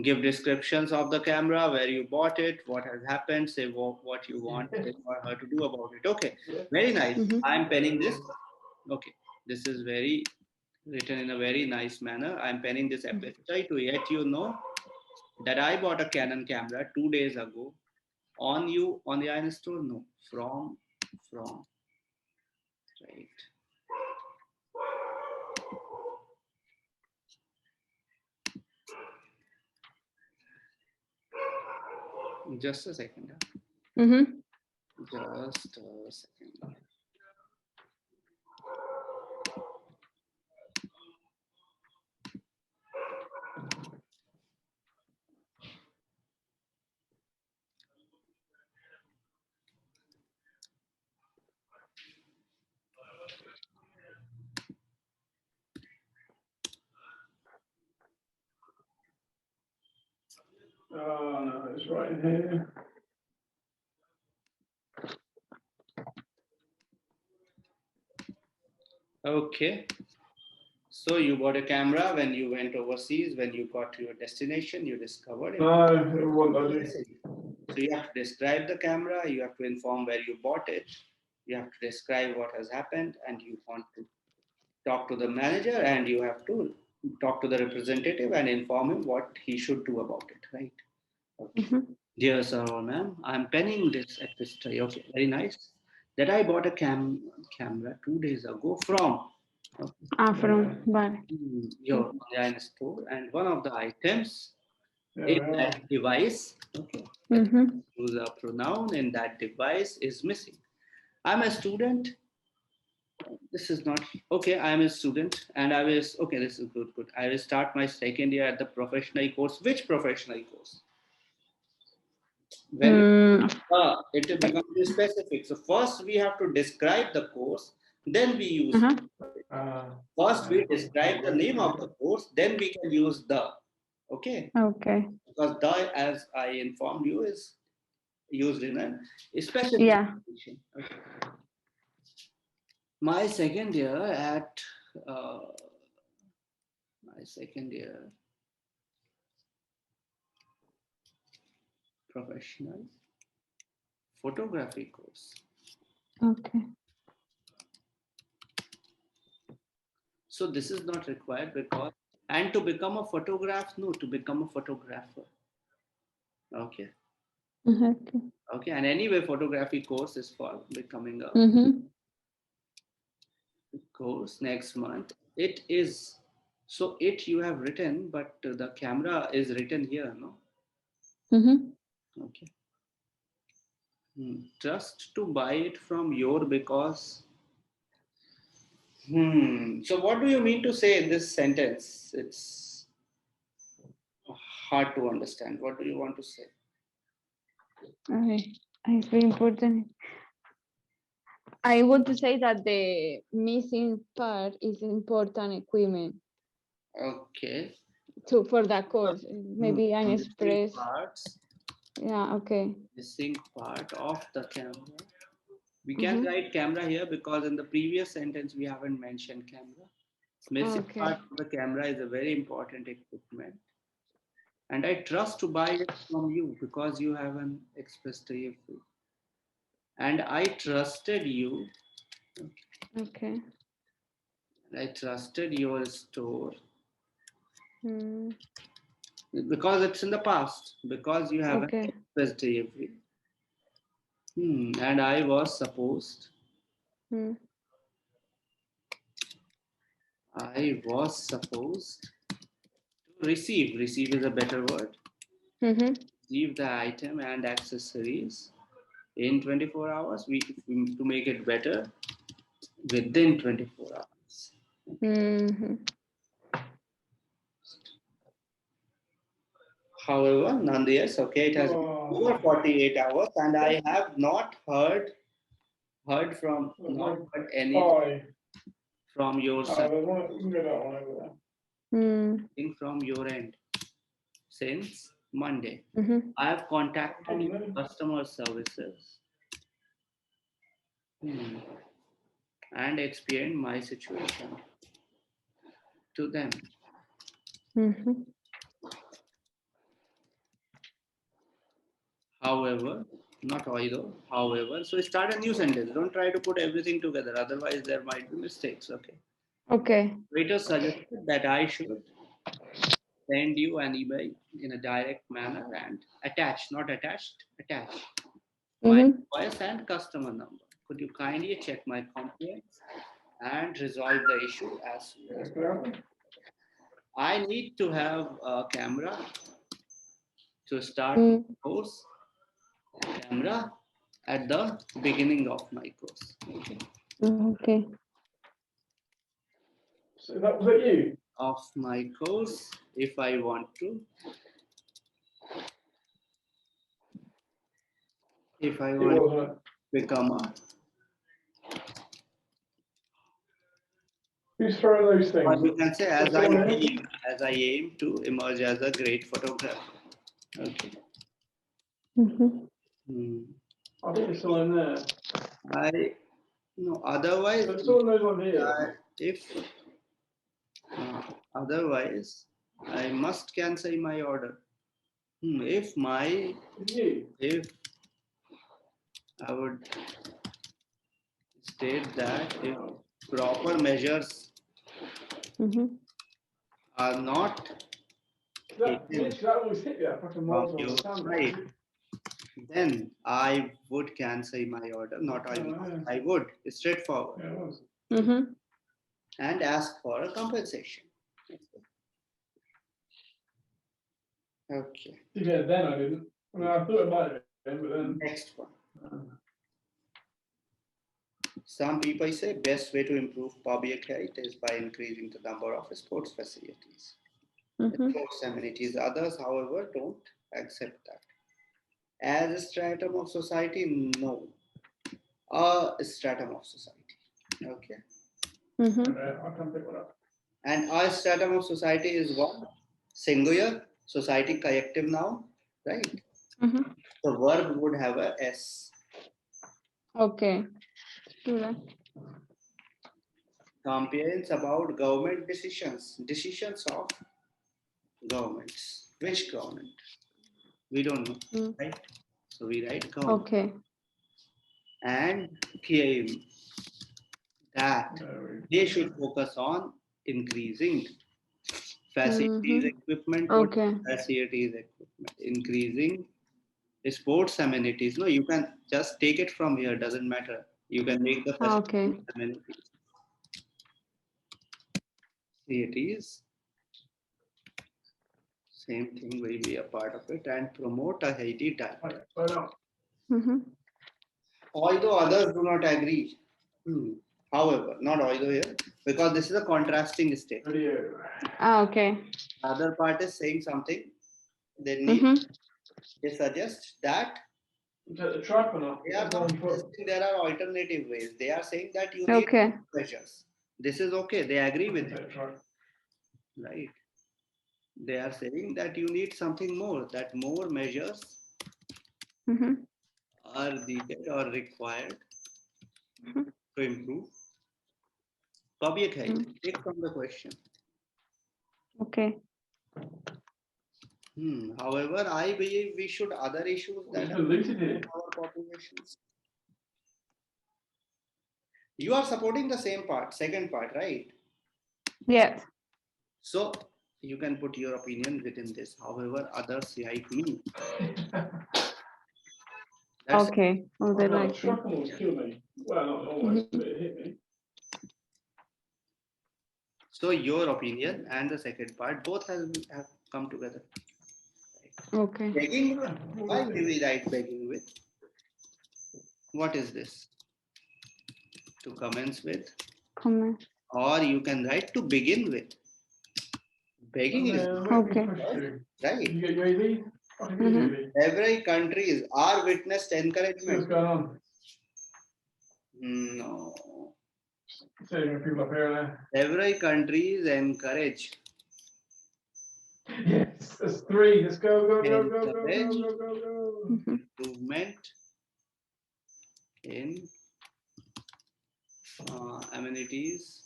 give descriptions of the camera, where you bought it, what has happened, say what you want him or her to do about it. Okay, very nice. I'm penning this. Okay, this is very written in a very nice manner. I'm penning this episode to let you know that I bought a Canon camera 2 days ago. On you on the iron store? No, from right. Just a second. Just a second. Oh no, it's right in here. Okay. So you bought a camera when you went overseas. When you got to your destination, you discovered it. No, it wasn't. So you have to describe the camera. You have to inform where you bought it. You have to describe what has happened, and you want to talk to the manager, and you have to talk to the representative and inform him what he should do about it. Right? Okay. Dear sir or ma'am, I'm penning this at this time. Okay, very nice. That I bought a camera 2 days ago from From, vale. your online store, and one of the items Yeah, in we are. that device, okay, use a pronoun in that device is missing. I'm a student. This is not okay. I'm a student, and I was okay. This is good. Good. I will start my second year at the professional course. Which professional course? When it becomes specific. So first we have to describe the course, then we use. First we describe the name of the course, then we can use the. Okay. Okay. Because the, as I informed you, is used in a specific situation. Okay. My second year at my second year professional photography course. Okay. So this is not required because, and to become a photograph, no, to become a photographer. Okay. Okay. Okay, and anyway, photography course is for becoming a course next month. It is, so it you have written, but the camera is written here, no? Okay. Trust to buy it from your because. So what do you mean to say in this sentence? It's hard to understand. What do you want to say? Okay. It's very important. I want to say that the missing part is important equipment. Okay. For that course, maybe I express. Parts. Yeah. Okay. Missing part of the camera. We can write camera here because in the previous sentence we haven't mentioned camera. Missing part of the camera is a very important equipment. And I trust to buy it from you because you haven't expressed a free. And I trusted you. Okay. I trusted your store because it's in the past. Because you haven't expressed a free. And I was supposed. I was supposed to receive. Receive is a better word. Receive the item and accessories in 24 hours. We to make it better within 24 hours. However, nonetheless, okay, it has been over 48 hours, and I have not heard from not heard anything from your side. From your end since Monday. I have contacted your customer services and explained my situation to them. However, not either, however. So start a new sentence. Don't try to put everything together. Otherwise, there might be mistakes. Okay. Okay. Waiter suggested that I should send you an email in a direct manner and attach, not attached, attach my invoice and customer number. Could you kindly check my complaints and resolve the issue as soon as possible? I need to have a camera to start the course. Camera at the beginning of my course. Okay. Okay. So that was it you? Of my course, if I want to. If I It want was, to become a. who's throwing those Or things? you can say What's going on? as I aim to emerge as a great photographer. Okay. I think it's all in there. Otherwise, It's all those on here. Otherwise, I must cancel my order. If I would state that if proper measures are not taken That always hit you. Fucking from miles on your the sound. side, then I would cancel my order. Not I would. I would. It's straightforward. Yeah, it was. And ask for a compensation. Okay. Yeah, then I didn't. I mean, I thought it might have been, but then. Next one. Some people say best way to improve public health is by increasing the number of sports facilities, sports amenities. Others, however, don't accept that. As a stratum of society, no. A stratum of society. Okay. I can't pick one up. And a stratum of society is one singular, society collective noun, right? The verb would have a S. Okay. Complaints about government decisions of governments. Which government? We don't know, right? So we write government. Okay. And claim that they should focus on increasing facilities, equipment, facilities, equipment, increasing sports amenities. No, you can just take it from here, doesn't matter. You can make the facilities amenities. Facilities, same thing will be a part of it, and promote a healthy diet. Although others do not agree. However, not although here, because this is a contrasting statement. Okay. Other part is saying something. They suggest that there are alternative ways. They are saying that you need measures. This is okay. They agree with it. Right. They are saying that you need something more, that more measures are needed or required to improve public health. Take from the question. Okay. However, I believe we should other issues that are our populations. You are supporting the same part, second part, right? Yes. So you can put your opinion within this. However, others like me. Okay. Oh, they like it. Almost killed me. Well, not almost, but it hit me. So your opinion and the second part both have come together. Okay. Begging with. Why do we write begging with? What is this? To commence with. Or you can write to begin with. Begging is okay. Right. You get UAV? Every countries are witnessed encouragement. What's going on? No. People up here Every countries encourage. Yes, that's three. Let's go. Improvement in amenities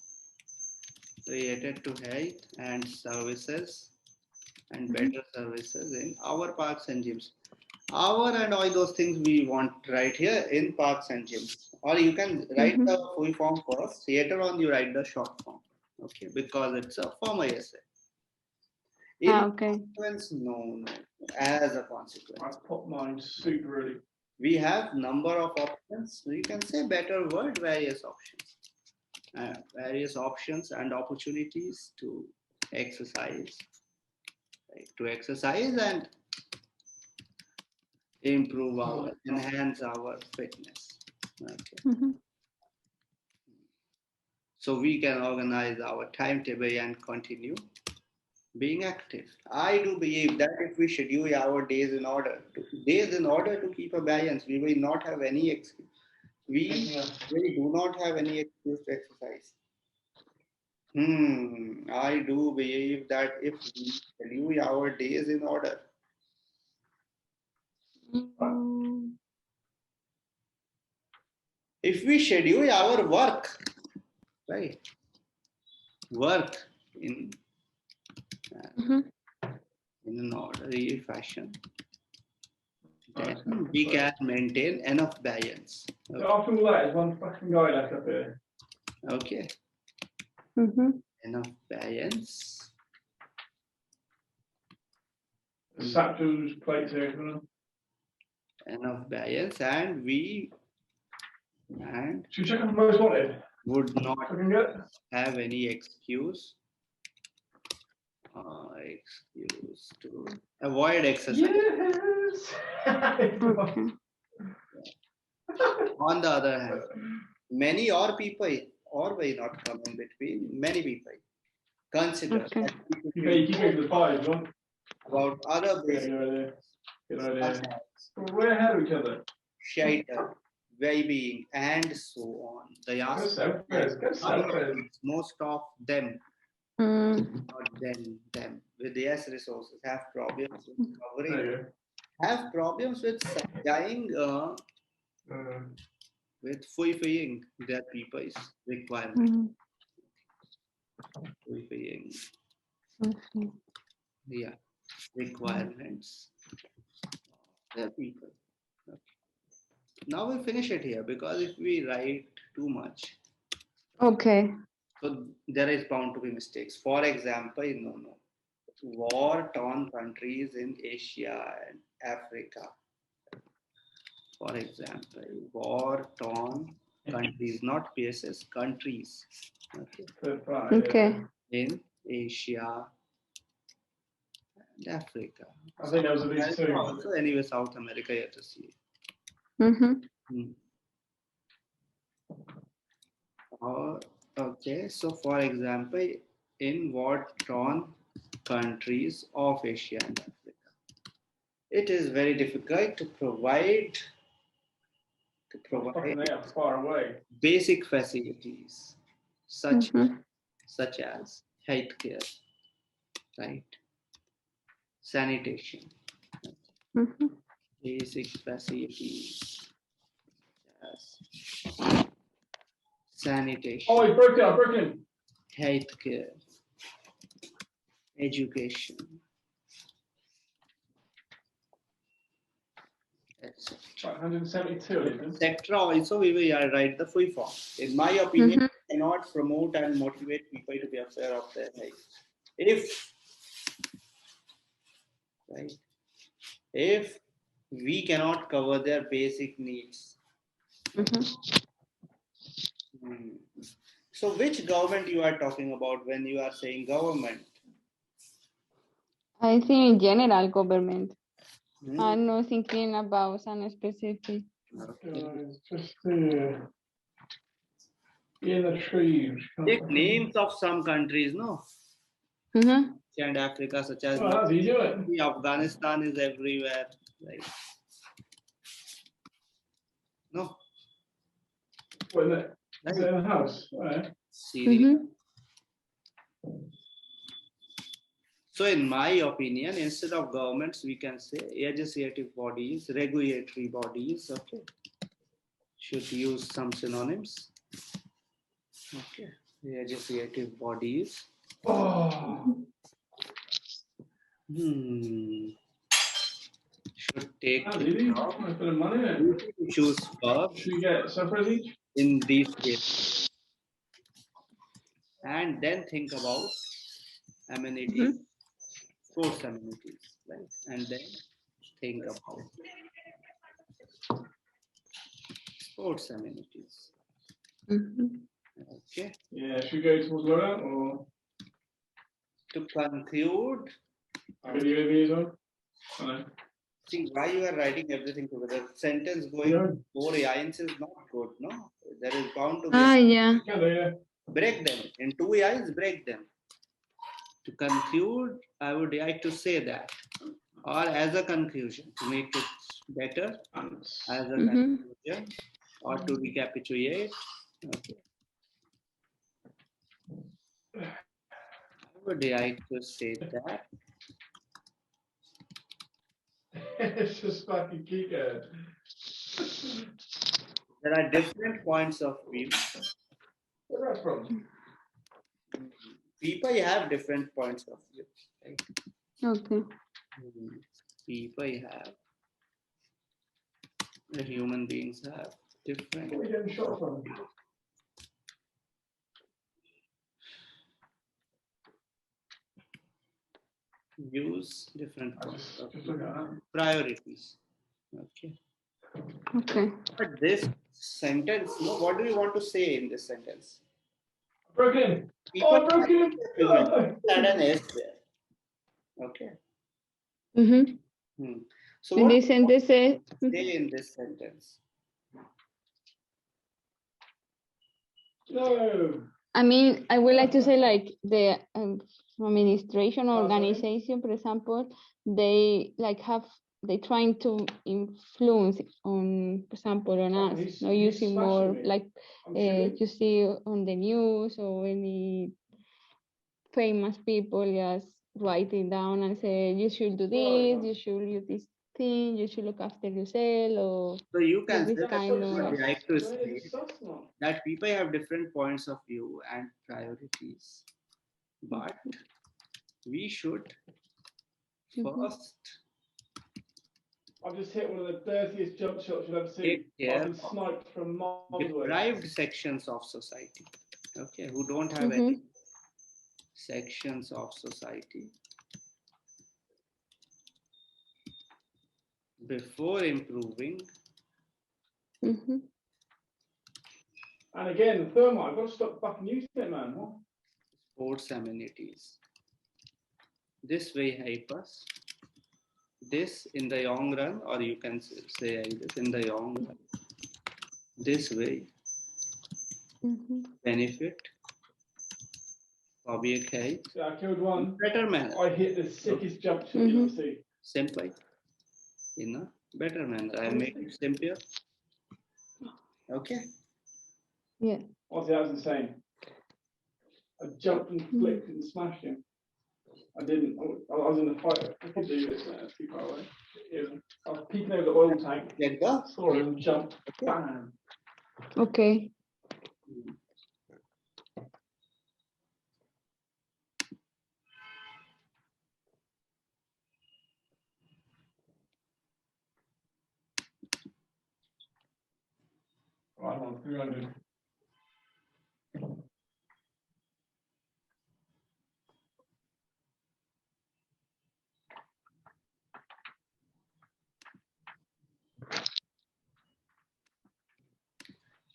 related to health and services and better services in our parks and gyms. Our and all those things we want right here in parks and gyms. Or you can write the full form first. Later on, you write the short form. Okay, because it's a formal essay. In Okay. consequence, no. As a consequence, I put mine super early. we have number of options. We can say better word, various options. Various options and opportunities to exercise, right? To exercise and improve our, enhance our fitness. Okay. So we can organize our timetable and continue being active. I do believe that if we schedule our days in order to keep a balance, we will not have any excuse. We really do not have any excuse to exercise. I do believe that if we schedule our days in order, if we schedule our work, right, work in an orderly fashion, then we can maintain enough balance. So after all that is one fucking guy left up here. Okay. Enough balance. Satchel's plates here. Enough balance, and we Should we check on most wanted? would not have any excuse to avoid exercise. Yes. On the other hand, many or people or may not come in between. Many people consider that you keep going the five, don't about other basic we're ahead of each other. shelter, well-being, and so on. The answer most of them, not them, with less resources, have problems with covering, have problems with supplying, with fulfilling their people's requirements. Fulfilling, requirements of their people. Okay. Now we finish it here because if we write too much, okay. So there is bound to be mistakes. For example, war-torn countries in Asia and Africa. For example, war-torn countries, not places, countries. Okay. In Asia and Africa. I think those are these two. Also, anyway, South America, you have to see. Okay, so for example, in war-torn countries of Asia and Africa, it is very difficult to provide far away. Basic facilities such as healthcare, right? Sanitation, basic facilities, yes. Sanitation. Oh, he broke it. Healthcare, education, etc. 172. Etc. Also, we will write the full form. In my opinion, we cannot promote and motivate people to be aware of their health. If we cannot cover their basic needs. So which government you are talking about when you are saying government? I think in general government. I'm not thinking about some specific. It's just in the trees. Take names of some countries, no? And Africa, such as Afghanistan is everywhere, right? No. Well, is it in the house? Right. Syria. So in my opinion, instead of governments, we can say legislative bodies, regulatory bodies, okay? Should use some synonyms. Okay. The associative bodies. Oh, Should take really? care of. I'm gonna put a money in it. You can choose verbs Should we get separate each? in these cases. And then think about amenities, sports amenities, right? And then think about sports amenities. Okay. Yeah, should we go towards Laura or To conclude, I can do it as well? I know. see why you are writing everything together. Sentence going Yeah. 4 lines is not good, no? There is bound to be Ah, yeah. Can do, yeah. break them. In 2 lines, break them. To conclude, I would like to say that, or as a conclusion, to make it better, as a conclusion, or to recapitulate. Okay. I would like to say that It's just fucking keep going. there are different points of view. Where's that from? People have different points of view. Right? Okay. People have, the human beings have different. Where are you getting shot from? Views, different I points just of look view. at that. Priorities. Okay. Okay. But this sentence, no, what do you want to say in this sentence? I broke in. People Oh, I broke in. sudden S there. Okay. So In what this sentence, do you say in this sentence? No. I mean, I would like to say like the administration organization, for example, they like have they trying to influence on, for example, on Oh, us. he's- No, he's using smashing more me. like I'm shooting. you see on the news or any famous people just writing down and say you should do this, you should use this thing, you should look after yourself, or So you can this say kind that of. what I like to Where say is sus now? that people have different points of view and priorities, but we should first I've just hit one of the dirtiest jump shots you'll ever see. take care I've been of sniped from miles away. deprived sections of society, okay, who don't have any sections of society before improving. And again, the thermite, I've got to stop fucking using it, man. What? Sports amenities. This will help us. This in the long run, or you can say like this, in the long run, this way benefit public health Yeah, I killed one. better manner. I hit the sickest jump shot you'll ever see. Simple. In a better manner. I make it simpler. Okay. Yeah. Honestly, that was insane. I jumped and flicked and smashed him. I didn't. I was in the fight. I could do this, man. It's too far away. I was peeking over the oil tank. Like that. Saw him jump. Bam. Okay. Right on, 300.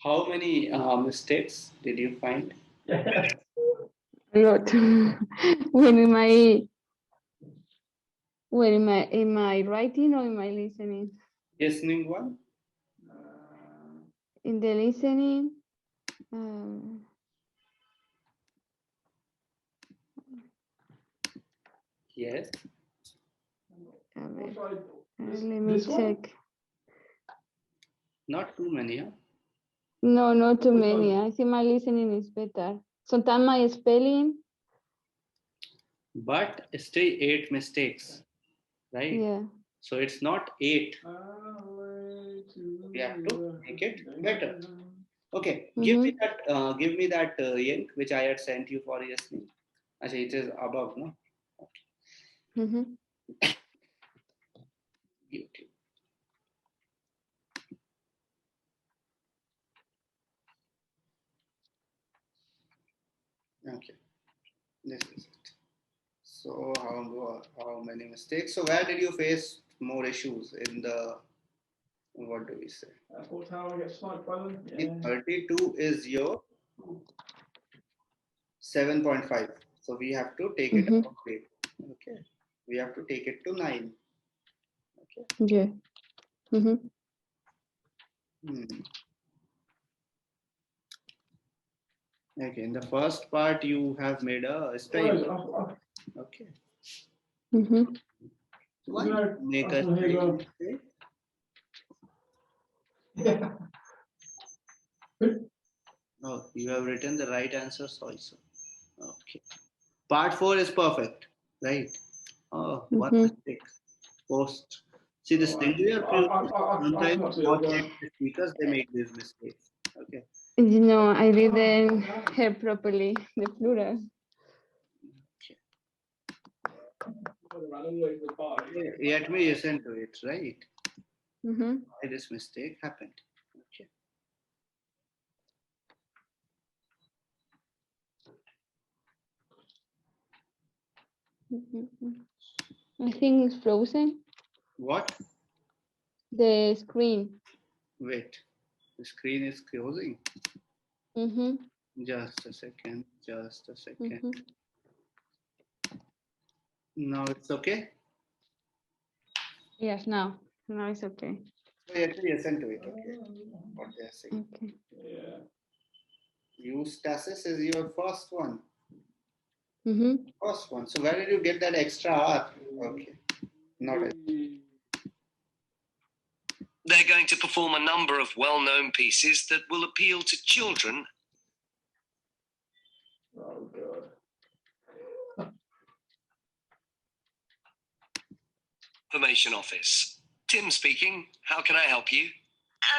How many mistakes did you find? Yeah. A lot. when in my writing or in my listening? Listening one? In the listening, Yes. let me This one? check. Not too many, huh? No, not too many. I think my listening is better. Sometimes my spelling. But still 8 mistakes, right? Yeah. So it's not 8. We have to make it better. Okay, give me that link which I had sent you for yesterday. Actually, it is above, no? Mhm. YouTube. Okay, this is it. So how many mistakes? So where did you face more issues in the, what do we say? What time I get sniped by them? In Yeah. 32 is your 7.5. So we have to take it out of 8. Okay. We have to take it to 9. Okay. Yeah. Mhm. Okay. In the first part, you have made a straight. Okay. Mhm. Why No, make that's a not here, straight though. mistake? Yeah. Oh, you have written the right answers also. Okay. Part 4 is perfect, right? Oh, one Mhm. mistake. Post. See, the singular plural, I sometimes come up to not the other. native speakers, they make these mistakes. Okay. You know, I didn't hear properly the plural. Yet we listen to it, right? Mhm. Why this mistake happened. Okay. Mhm. I think it's frozen. What? The screen. Wait. The screen is closing. Mhm. Just a second. Just a second. Mhm. Now it's okay. Yes. Now it's okay. So you have to listen to it. Okay. What they are saying. Okay. Yeah. Eustasis is your first one. Mhm. First one. So where did you get that extra R? Okay. Not it. They're going to perform a number of well-known pieces that will appeal to children. Oh, God. Information office. Tim speaking. How can I help you?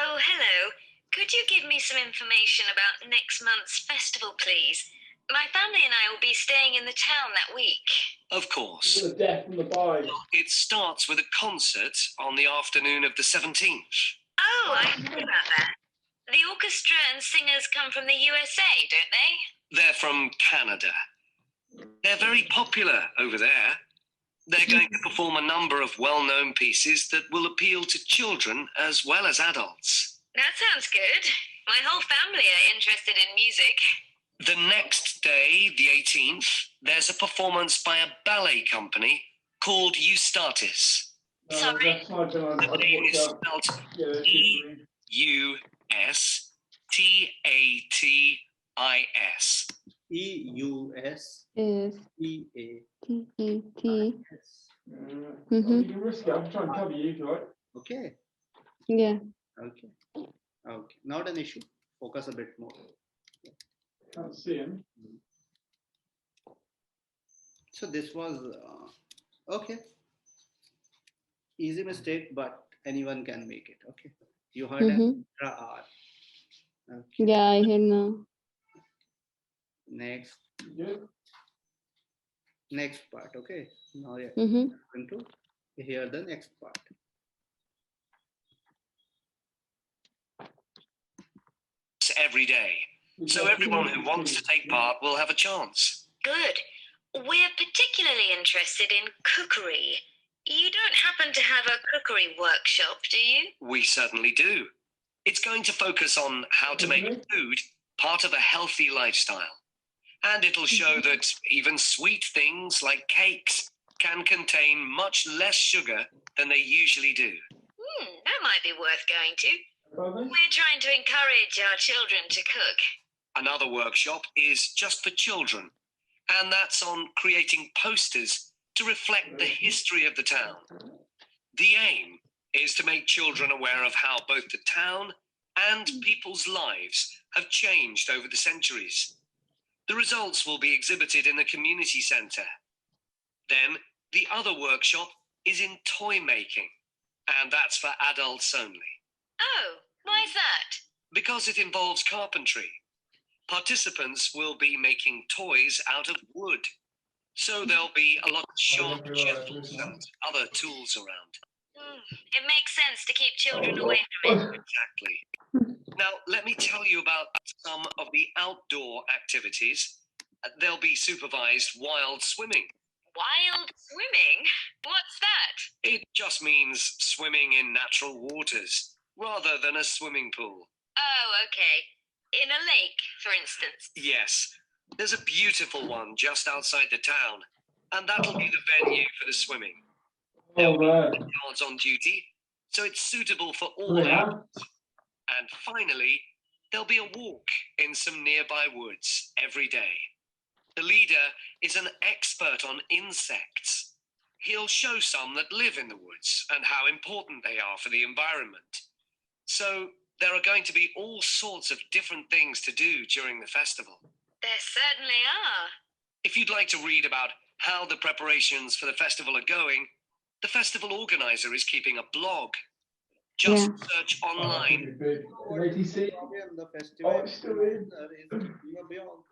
Oh, hello. Could you give me some information about next month's festival, please? My family and I will be staying in the town that week. Of course. The death and the buy. It starts with a concert on the afternoon of the 17th. Oh, I heard about that. The orchestra and singers come from the USA, don't they? They're from Canada. They're very popular over there. They're going to perform a number of well-known pieces that will appeal to children as well as adults. That sounds good. My whole family are interested in music. The next day, the 18th, there's a performance by a ballet company called Eustatis. Sorry? That's not gonna. The name is spelled E-U-S-T-A-T-I-S. EUS. Is EA. TET. You can risk it. I'm trying to cover you, right? Okay. Yeah. Okay. Okay. Not an issue. Focus a bit more. Can't see him. So this was okay. Easy mistake, but anyone can make it. Okay. You heard an extra R. Okay. Yeah, I hear now. Next. Good. Next part. Okay. Now you're Mhm. going to hear the next part. Every day. So everyone who wants to take part will have a chance. Good. We're particularly interested in cookery. You don't happen to have a cookery workshop, do you? We certainly do. It's going to focus on how to make food part of a healthy lifestyle. And it'll show that even sweet things like cakes can contain much less sugar than they usually do. That might be worth going to. We're trying to encourage our children to cook. Another workshop is just for children, and that's on creating posters to reflect the history of the town. The aim is to make children aware of how both the town and people's lives have changed over the centuries. The results will be exhibited in the community centre. Then the other workshop is in toy making, and that's for adults only. Oh, why is that? because it involves carpentry. Participants will be making toys out of wood. So there'll be a lot of sharp chisels and other tools around. It makes sense to keep children away from it. Exactly. Now, let me tell you about some of the outdoor activities. They'll be supervised wild swimming. Wild swimming? What's that? It just means swimming in natural waters rather than a swimming pool. Oh, okay. In a lake, for instance. Yes, there's a beautiful one just outside the town, and that'll be the venue for the swimming. There'll be guards on duty, so it's suitable for all ages. And finally, there'll be a walk in some nearby woods every day. The leader is an expert on insects. He'll show some that live in the woods and how important they are for the environment. So there are going to be all sorts of different things to do during the festival. There certainly are. If you'd like to read about how the preparations for the festival are going, the festival organizer is keeping a blog. Just search online. The festival is keeping a blog.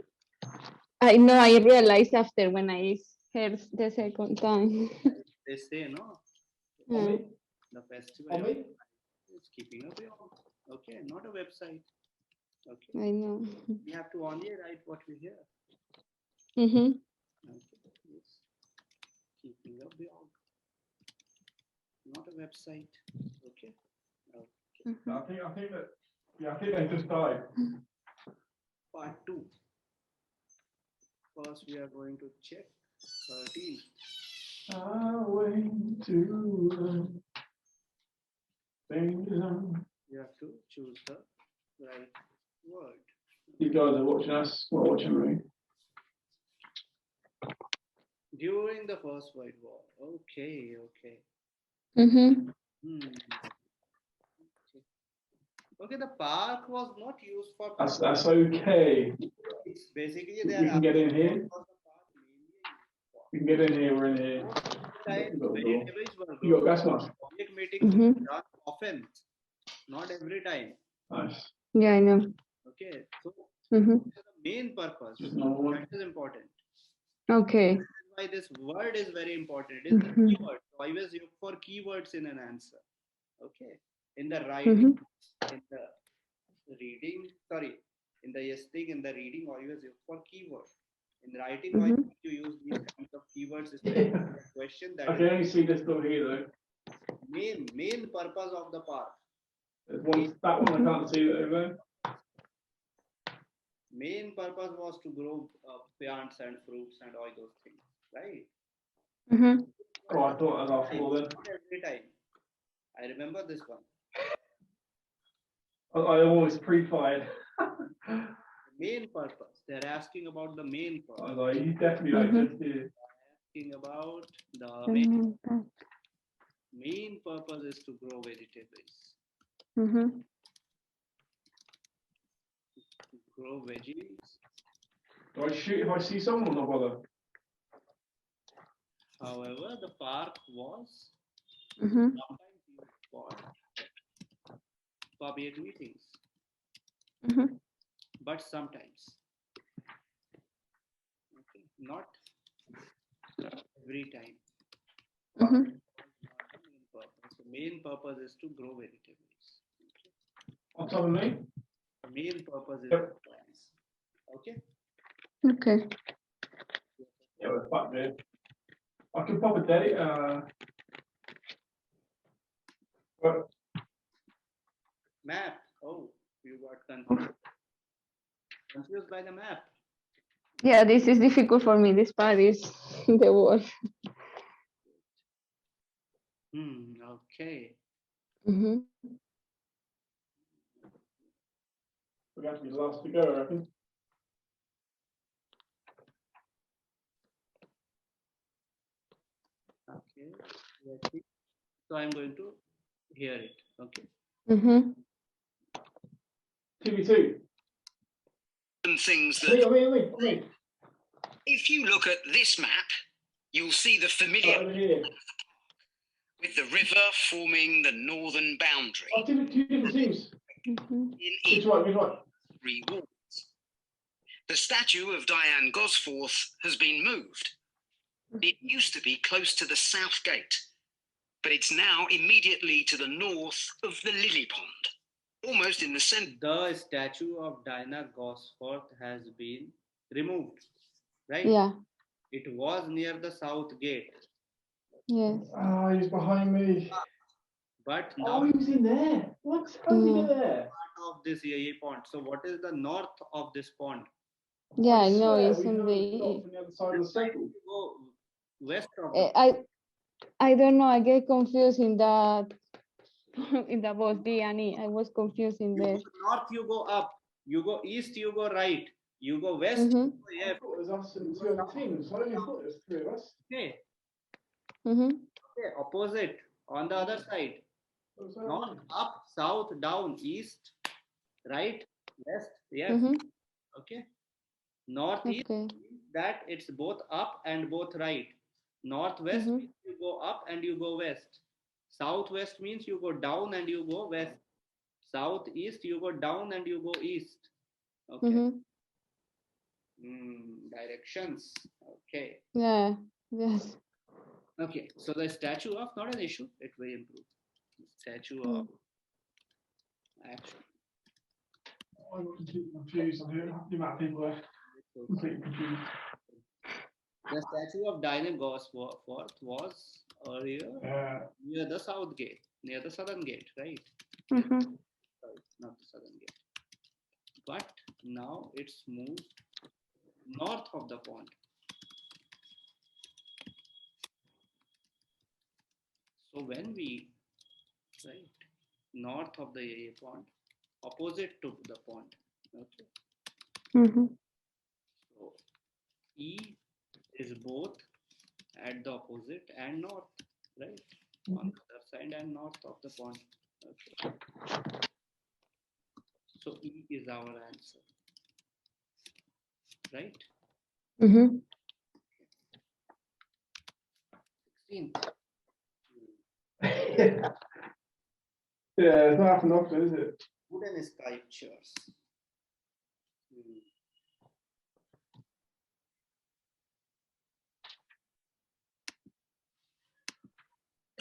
I know, I realized after when I heard the second time. They say no. The festival is keeping a blog. Okay, not a website. Okay. I know. We have to only write what we hear. Mm-hmm. Okay. Yes. Keeping a blog. Not a website. Okay. Okay. I think they just died. Part 2. First, we are going to check 13. You have to choose the right word. You guys are watching us. We're watching me. During the First World War. Okay, okay. Mm-hmm. Okay, the park was not used for. That's okay. It's basically We can get in here. We can get in here. We're in here. You got gas mask. Public meetings are done often, not every time. Nice. Yeah, I know. Okay, so Mm-hmm. the main purpose Just normal one. that is important. Okay. This is why this word is very important. It is the keyword. So always look for keywords in an answer. Okay, in the writing, in the reading, in the yesterday, in the reading, always look for keywords. In writing, why you use these kinds of keywords is the question that I can only see this door here though. main purpose of the park. There's one, that one I can't see over. Main purpose was to grow plants and fruits and all those things, right? Mm-hmm. Oh, I thought I was off all then. Not every time. I remember this one. I always pre-fired. Main purpose. They're asking about the main I purpose. was like, you definitely like this, do you? Asking about the main purpose is to grow vegetables. Mm-hmm. To grow veggies. Do I shoot if I see someone or not bother? However, the park was Mm-hmm. sometimes used for public meetings, Mm-hmm. but sometimes. Okay, not every time. Mm-hmm. The main purpose is to grow vegetables. On top of me? The main purpose is Yep. plants. Okay. Okay. Yeah, we're fucked, dude. I can pop a daddy. What? Map. Oh, you got confused. Confused by the map. Yeah, this is difficult for me. This part is the word. Okay. Mm-hmm. We're going to be the last to go, I reckon. Okay. Let's see. So I'm going to hear it. Okay. Mm-hmm. TV2. And things that, Wait. if you look at this map, you'll see the familiar Over here. with the river forming the northern boundary. Oh, two different teams. Mhm. in Which each one? Which one? 3 walls. The statue of Diane Gosforth has been moved. It used to be close to the south gate, but it's now immediately to the north of the lily pond, almost in the centre. The statue of Diana Gosforth has been removed, right? Yeah. It was near the south gate, Yes. Ah, he's behind me. but Oh, now he was in there. What? How did he get there? part of this yeye pond. So what is the north of this pond? Yeah, I know swear it's we on heard a shot the. from the other side of the circle. You go west of the I don't know. I get confused in that in the both D and E. I was confused in you there. go north, you go up. You go east, you go right. You go west, you Mhm. go I left. thought it was us and two other teams. I only thought it was 3 of us. Okay, Mhm. okay, opposite on the other side. What was that? North, up, south, down, east, right, west, yes. Mhm. Okay. Northeast Okay. means that it's both up and both right. Northwest Mhm. means you go up and you go west. Southwest means you go down and you go west. Southeast, you go down and you go east. Okay. Mhm. Directions. Okay. Yeah. Yes. Okay. So the statue of not an issue. It will improve. Statue of action. I'm completely confused. I'm hearing the amount of people are completely confused. The statue of Diana Gosforth was earlier near the south gate, near the southern gate, right? Mhm. Sorry, not the southern gate. But now it's moved north of the pond. So when we, right, north of the pond, opposite to the pond, okay. Mhm. So E is both at the opposite and north, right? On the other side and north of the pond. Okay. So E is our answer, right? Mhm. 16. Yeah, it's not happened often, is it? Wooden sculptures.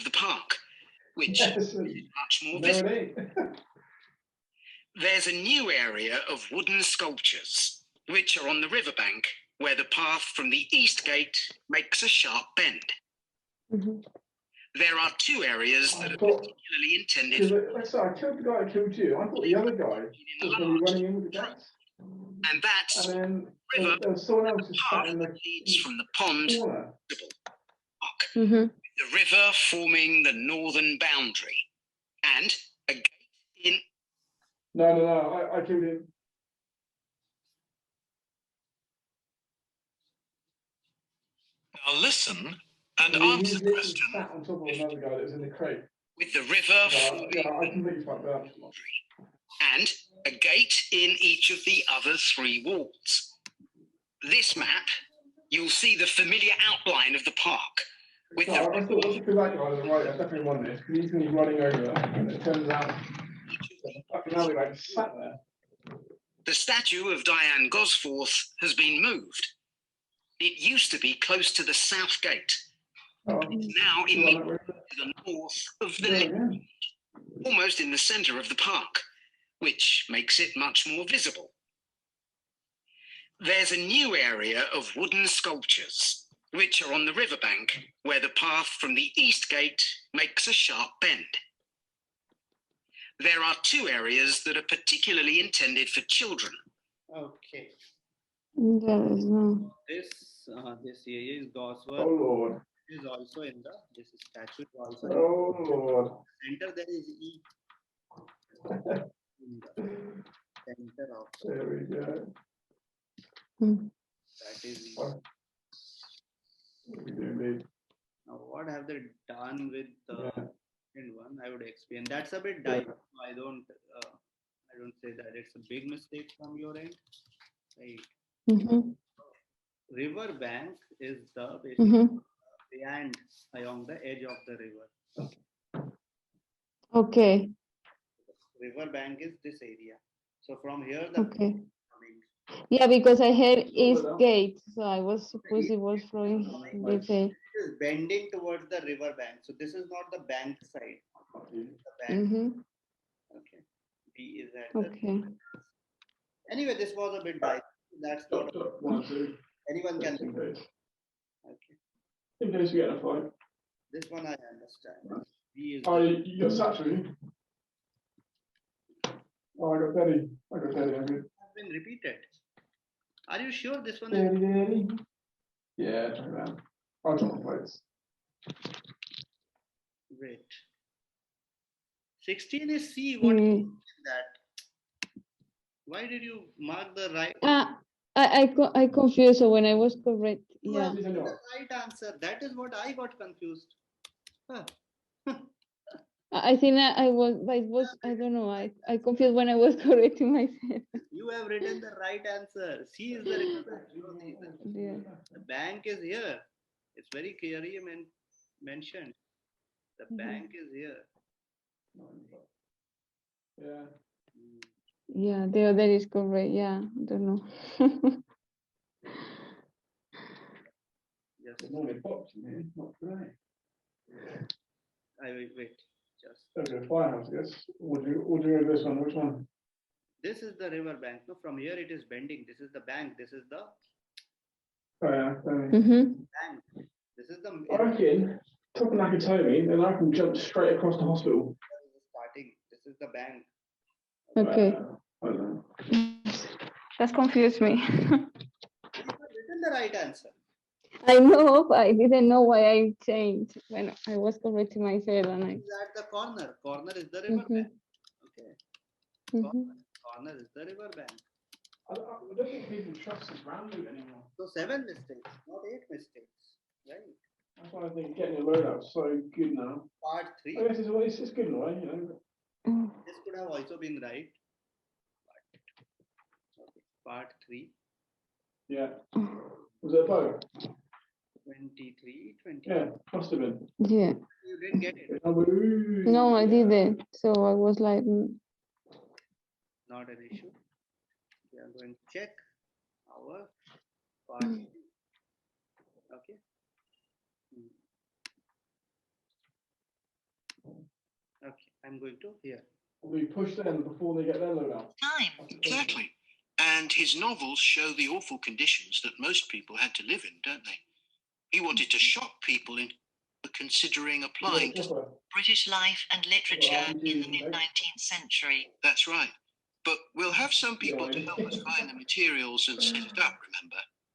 The park, which Yes. is much more No, visible. it ain't. There's a new area of wooden sculptures, which are on the riverbank, where the path from the east gate makes a sharp bend. Mhm. There are 2 areas that I are thought, particularly intended because for like I said, I killed the guy that killed you. I thought the other guy was going to be running in with the cats. and that's And then river there was someone else just sat path in that leads from the pond to corner. the park, Mhm. the river forming the northern boundary, and a gate in. No, I killed him. Now listen and He answer was the literally question sat on top of another guy that was in the crate. with the river So, forming yeah, I completely fucked up. and a gate in each of the other 3 walls. This map, you'll see the familiar outline of the park. With So the I thought, what's because that guy was right, I definitely won this, because he's going to be running over, and it turns out the fucking other guy just sat there. The statue of Diane Gosforth has been moved. It used to be close to the south gate. Oh, It's now you immediately want that to the north of the river? lake, Again. almost in the centre of the park, which makes it much more visible. There's a new area of wooden sculptures, which are on the riverbank, where the path from the east gate makes a sharp bend. There are 2 areas that are particularly intended for children. Okay. There is no. This here is Gosforth. Oh Lord. Is also in the this statue is also Oh Lord. in the center. There is E in the center of There we go. that is E. We do indeed. Now what have they done with the Yeah. second one? I would explain. That's a bit dive. I don't say that it's a big mistake from your end. Right. Mhm. River bank is the basically Mhm. land along the edge of the river. Okay. river bank is this area. So from here the Okay. coming. Yeah, because I heard East Gate, so I was supposed it was flowing this way. It is bending towards the river bank. So this is not the bank side. This is the bank. Mm-hmm. Okay. B is at the. Okay. Anyway, this was a bit dry. That's not. One, two. Anyone can. Just in case. Okay. In case we get a fight. This one I understand. B is. Oh, you got Satchel? Oh, I got Daddy. I got Daddy. I'm good. Has been repeated. Are you sure this one Daddy, is? Daddy. Yeah, check it out. I'll drop my plates. Wait. 16 is C. What is that? Why did you mark the right? I confused. So when I was correct, You yeah. have the right answer. That is what I got confused. Huh. I think I was, but it was, I don't know. I confused when I was correcting myself. You have written the right answer. C is the river bank. Yeah. The bank is here. It's very clearly mentioned. The bank is here. Yeah. Yeah, the other is correct. Yeah, I don't know. Yes. There's normally box in here, not today. I will wait. Just. Okay, firehouse, yes. Would you go this one? Which one? This is the river bank. No, from here it is bending. This is the bank. This is the Oh, yeah. bank. This is the. I reckon, top of Nakatomi, then I can jump straight across the hospital. Starting. This is the bank. Okay. I don't know. That's confused me. You have written the right answer. I know, but I didn't know why I changed when I was correcting myself. And It is at the corner. Corner is the river bank. Okay. Corner is the river bank. I don't think people trust the brand new anymore. So 7 mistakes, not 8 mistakes. Right. That's why I think getting your load out is so good now. Part 3. I guess it's good in a way, you know. This could have also been right. Okay. Part 3. Yeah. Was it a bow? 23, 20. Yeah, must have been. Yeah. You didn't get it. No, I didn't. So I was like, Not an issue. We are going to check our part 3. Okay. Okay, I'm going to here. We push them before they get their load out. Time. Exactly. And his novels show the awful conditions that most people had to live in, don't they? He wanted to shock people into considering applying to. British life and literature in the mid-19th century. That's right. But we'll have some people to help us find the materials and set it up,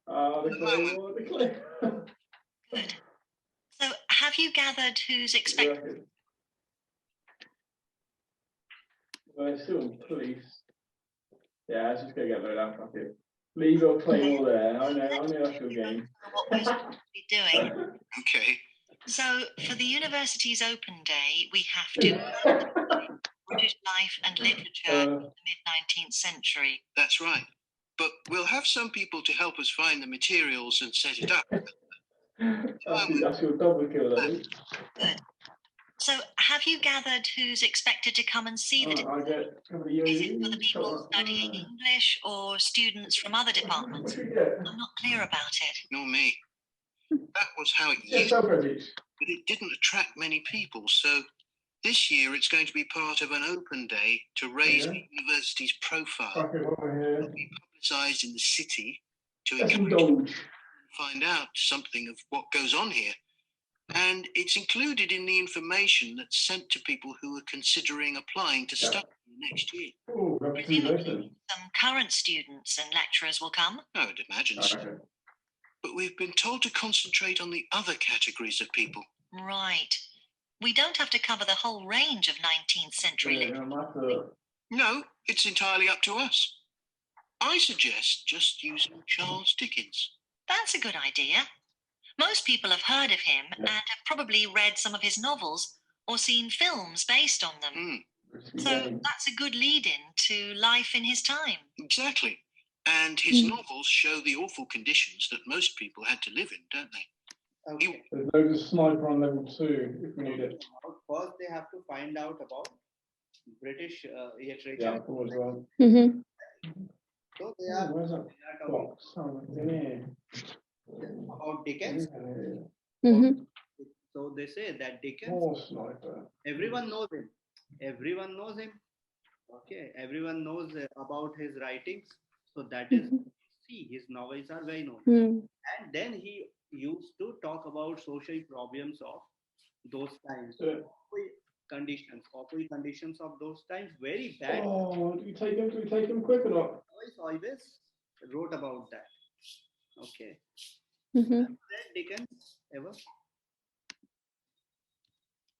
remember? The clay. Good. So have you gathered who's expected? Well, it's still police. Yeah, it's just gonna get loaded out. Fuck it. Leave your claymore there. I know that's your game. What we're supposed to be doing. Okay. So for the university's open day, we have to British life and literature in the mid-19th century. That's right. But we'll have some people to help us find the materials and set it up. That's your double kill, I think. Good. So have you gathered who's expected to come and see the I get Is it for the people studying English or students from other departments? I'm not clear about it. Nor me. That was how it used to be, but it didn't attract many people. So this year it's going to be part of an open day to raise the university's profile. It'll be publicised in the city to encourage people to find out something of what goes on here. And it's included in the information that's sent to people who are considering applying to study next year. Presumably, some current students and lecturers will come. I would imagine so. But we've been told to concentrate on the other categories of people. Right. We don't have to cover the whole range of 19th century literature. No, it's entirely up to us. I suggest just using Charles Dickens. That's a good idea. Most people have heard of him and have probably read some of his novels or seen films based on them. So that's a good lead-in to life in his time. Exactly. And his novels show the awful conditions that most people had to live in, don't they? Okay. There's loads of sniper on level 2 if we need it. First, they have to find out about British literature. Yeah, I'm full as well. Mm-hmm. So they Oh, are where's that talking box? Oh, it's in here. about Dickens. Mm-hmm. So they say that Dickens, More sniper. everyone knows him. Everyone knows him. Okay, everyone knows about his writings. So that is, see, his novels are very known. Mm-hmm. And then he used to talk about social problems of those times. Yeah. Conditions, awful conditions of those times, very bad. Oh, do we take him quick or not? Always wrote about that. Okay. Mm-hmm. Have you read Dickens ever?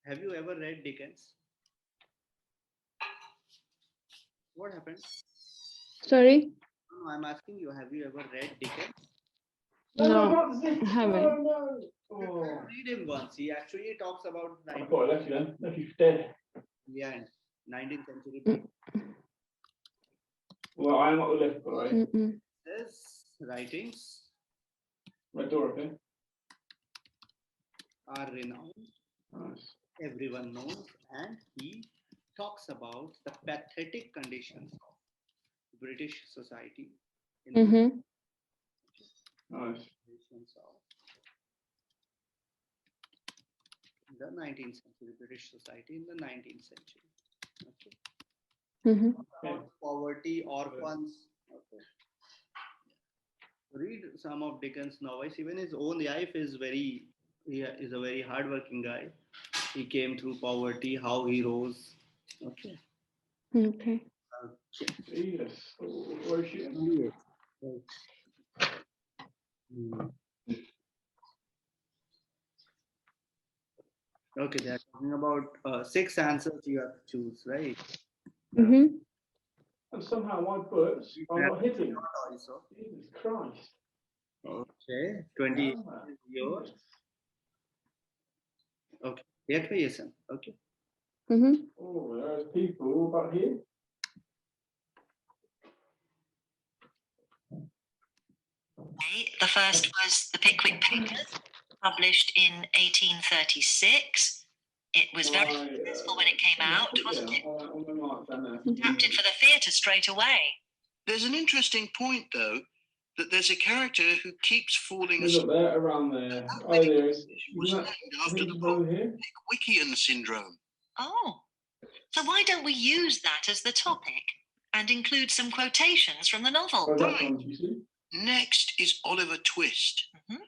Have you ever read Dickens? What happened? Sorry? No, I'm asking you, have you ever read Dickens? No, I haven't. No. Oh. Read him once. He actually talks about I thought I left you then. Left you dead. the end, 19th century. Well, I am not the left, right? Mm-mm. His writings Red Dorothy. are renowned. Nice. Everyone knows, and he talks about the pathetic conditions of British society in Mm-hmm. Nice. conditions of the 19th century, British society in the 19th century. Okay. Mm-hmm. About poverty, orphans. Okay. Read some of Dickens' novels. Even his own life is he is a very hardworking guy. He came through poverty, how he rose. Okay. Okay. Jesus. Where is she? Okay, they're talking about 6 answers you have to choose, right? Mm-hmm. And somehow my books are not hitting. Also. Jesus Christ. Okay, 20 Ah, is yours. yes. Okay, yes, okay. Mm-hmm. Oh, there's people about here. Okay, the first was the Pickwick Papers, published in 1836. It was very successful when it came out, wasn't it? On the mark down there. Adapted for the theatre straight away. There's an interesting point, though, that there's a character who keeps falling Look asleep. there, around there. That Oh, there is. was Isn't named that, I after think the it's book over here. Pickwickian syndrome. Oh, so why don't we use that as the topic and include some quotations from the novel? Oh, that's one, you see. Next is Oliver Twist. Mhm.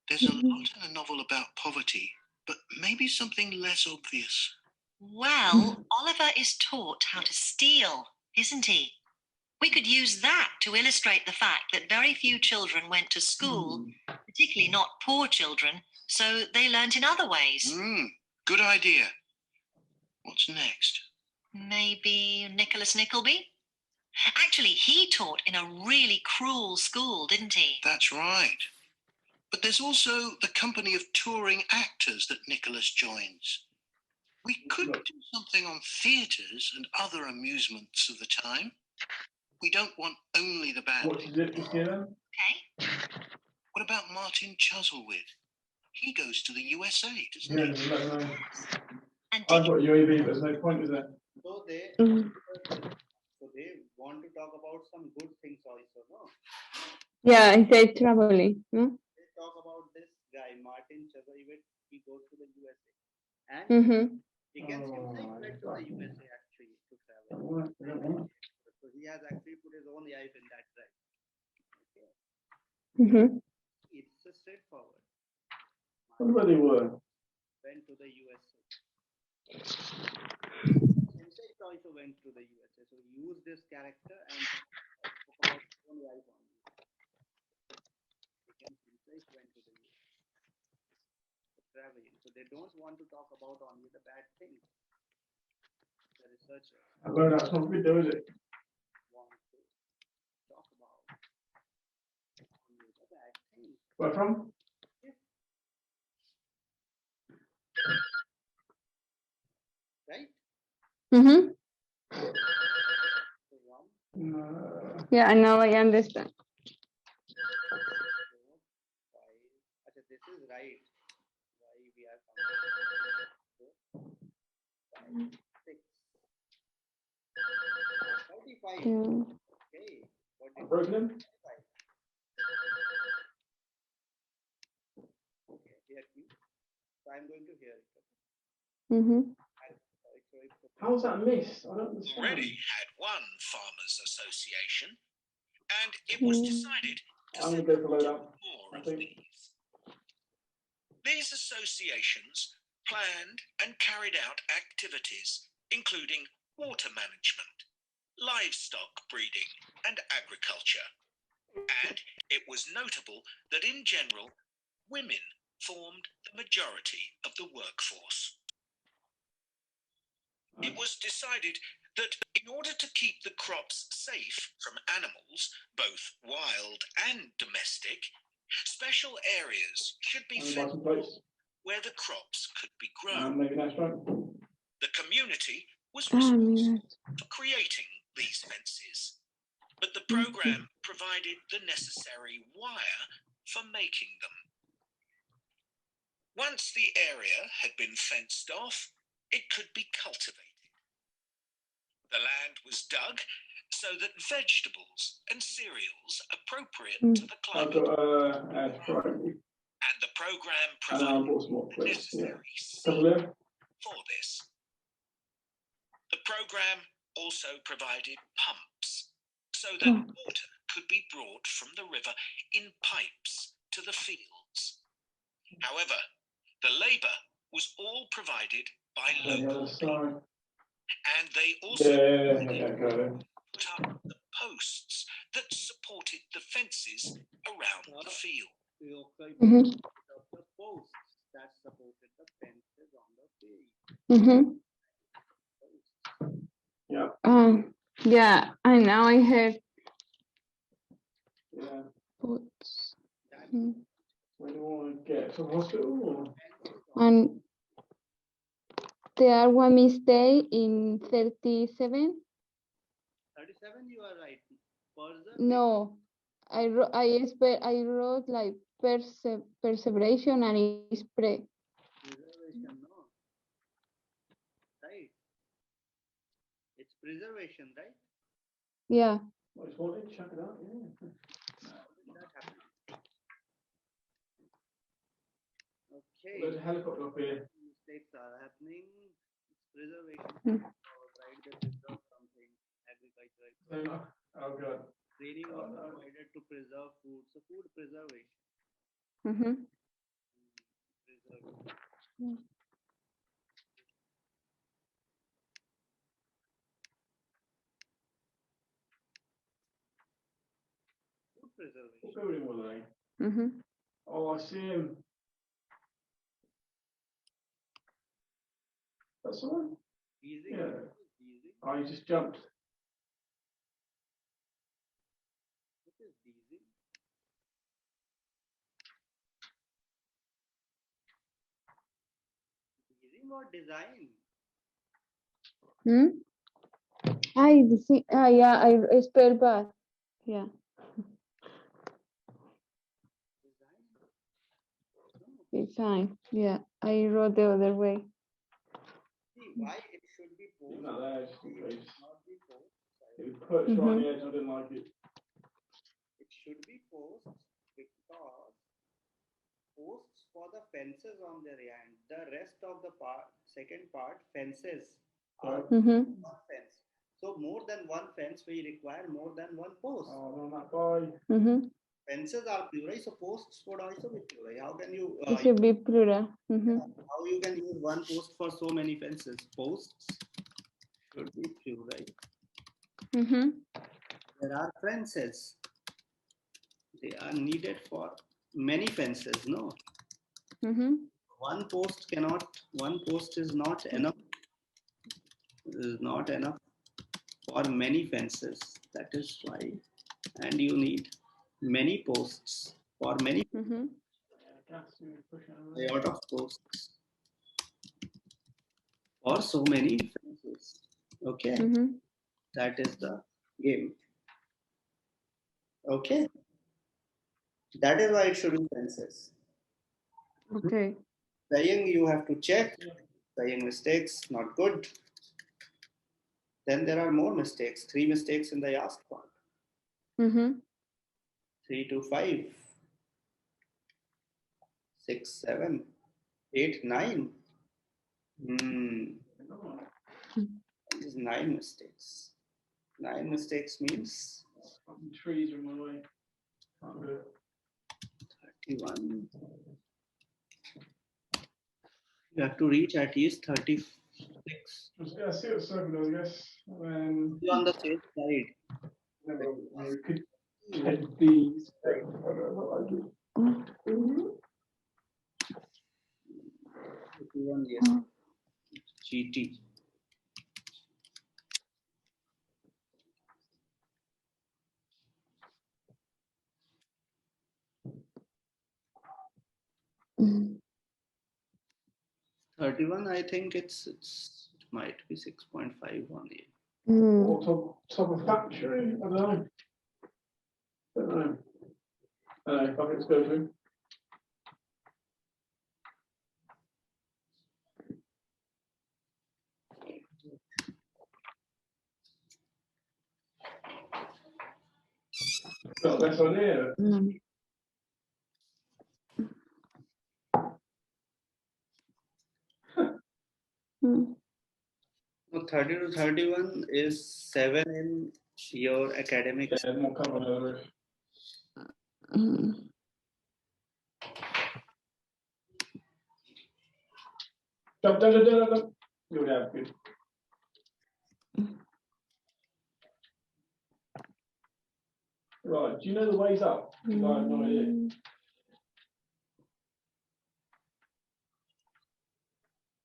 There's a lot in the novel about poverty, but maybe something less obvious. Well, Oliver is taught how to steal, isn't he? We could use that to illustrate the fact that very few children went to school, particularly not poor children, so they learnt in other ways. Good idea. What's next? Maybe Nicholas Nickleby? Actually, he taught in a really cruel school, didn't he? That's right. But there's also the company of touring actors that Nicholas joins. We could do something on theatres and other amusements of the time. We don't want only the band. What is it, Christina? Okay. What about Martin Chuzzlewit? He goes to the USA, doesn't Yeah, he? there's no. And I've got UAB, but there's no point, is there? So they Mm. want to talk about some good things also, no? Yeah, I said traveling. No? They talk about this guy, Martin Chuzzlewit. He goes to the USA. And Mm-hmm. Dickens himself went to the USA actually to travel. So he has actually put his own life in that right. Okay. Mm-hmm. It's a straightforward. What about they were? Went to the USA. Himself also went to the USA. So he used this character and spoke about his own life only. Dickens himself went to the USA. Traveling. So they don't want to talk about only the bad things. The researchers Well, that's not good, though, is it? want to talk about only the bad things. Where from? Right? Mm-hmm. So 1, 2, Yeah, now I understand. 4, 5. Okay, this is right. Why we are counting 4, 5, 6. 5. Two. Okay. What did Broken him? Okay, here Q. So I'm going to hear it. Mm-hmm. How was that missed? I don't understand. Already had one farmers' association, and it was decided to I'm set going to go up for load up. more I of think. these. These associations planned and carried out activities including water management, livestock breeding, and agriculture. And it was notable that in general, women formed the majority of the workforce. It was decided that in order to keep the crops safe from animals, both wild and domestic, special areas should be I'm going to buy fenced some plates. where the crops could be grown. Maybe next time. The community was Ah, responsible mira. for creating these fences, but the program provided the necessary wire for making them. Once the area had been fenced off, it could be cultivated. The land was dug so that vegetables and cereals appropriate to the I've climate, got right. and the program And I provided bought some more the plates. Yeah. necessary Couple seed there. for this. The program also provided pumps so that water could be brought from the river in pipes to the fields. However, the labour was all provided by On the local other people, side. and they also Yeah. put up the posts that supported the fences around the field. Mm-hmm. The posts that supported the fences on the field. Mm-hmm. Yeah. Yeah, and now I have Yeah. boots. Where do you want to get to the hospital? Or? And there are one mistake in 37. 37, you are right. Person. No, I wrote like perseveration and it's pre. Preservation, no. Right. It's preservation, right? Yeah. I just wanted to check it out. Yeah. How did that happen? There's a Okay. helicopter up here. Mistakes are happening. It's preservation. Hmm. Right, they preserve something. Agriculture. Oh, God. Training was no. provided to preserve food. So food preservation. Mm-hmm. Preservation. Food preservation. What building were they? Mm-hmm. Oh, I see him. That's the one? Easy. Yeah. Easy. Oh, he just jumped. What is easy? Easy or design? Yeah, I spelled bad. Yeah. Design. Yeah, I wrote the other way. See why it should be posed. Not there, just in case. Not be posed. It was perched right on the edge. I didn't like it. It should be posed because posts for the fences on their end. The rest of the second part, fences, are one fence. So more than one fence, we require more than one post. Oh, on that boy. Fences are plural, so posts would also be plural. How can you? It should be plural. How you can use one post for so many fences? Posts should be plural. There are fences. They are needed for many fences. No. One post is not enough. Is not enough for many fences. That is why, and you need many posts for many. A lot of posts for so many fences. Okay, that is the game. Okay, that is why it should be fences. Okay. Saying you have to check. Saying mistakes not good. then there are more mistakes. 3 mistakes in the ask part. 3 to 5, 6, 7, 8, 9. This is 9 mistakes. 9 mistakes means Trees are in my way. Can't do it. 31. You have to reach at least 36. Yeah, see what the circle does, I guess. And Be on the safe side. then we could head these. I don't know what I do. 31, yes. GT. Mm. 31, I think it might be 6.5 on here. Or top of factory? I don't know. Don't know. Fuck it, let's go through. Got the best idea. No, 30 to 31 is 7 in your academic. Yeah, there's more cover on the roof. Jump. You'll have good. Right, do you know the ways up? I have no idea.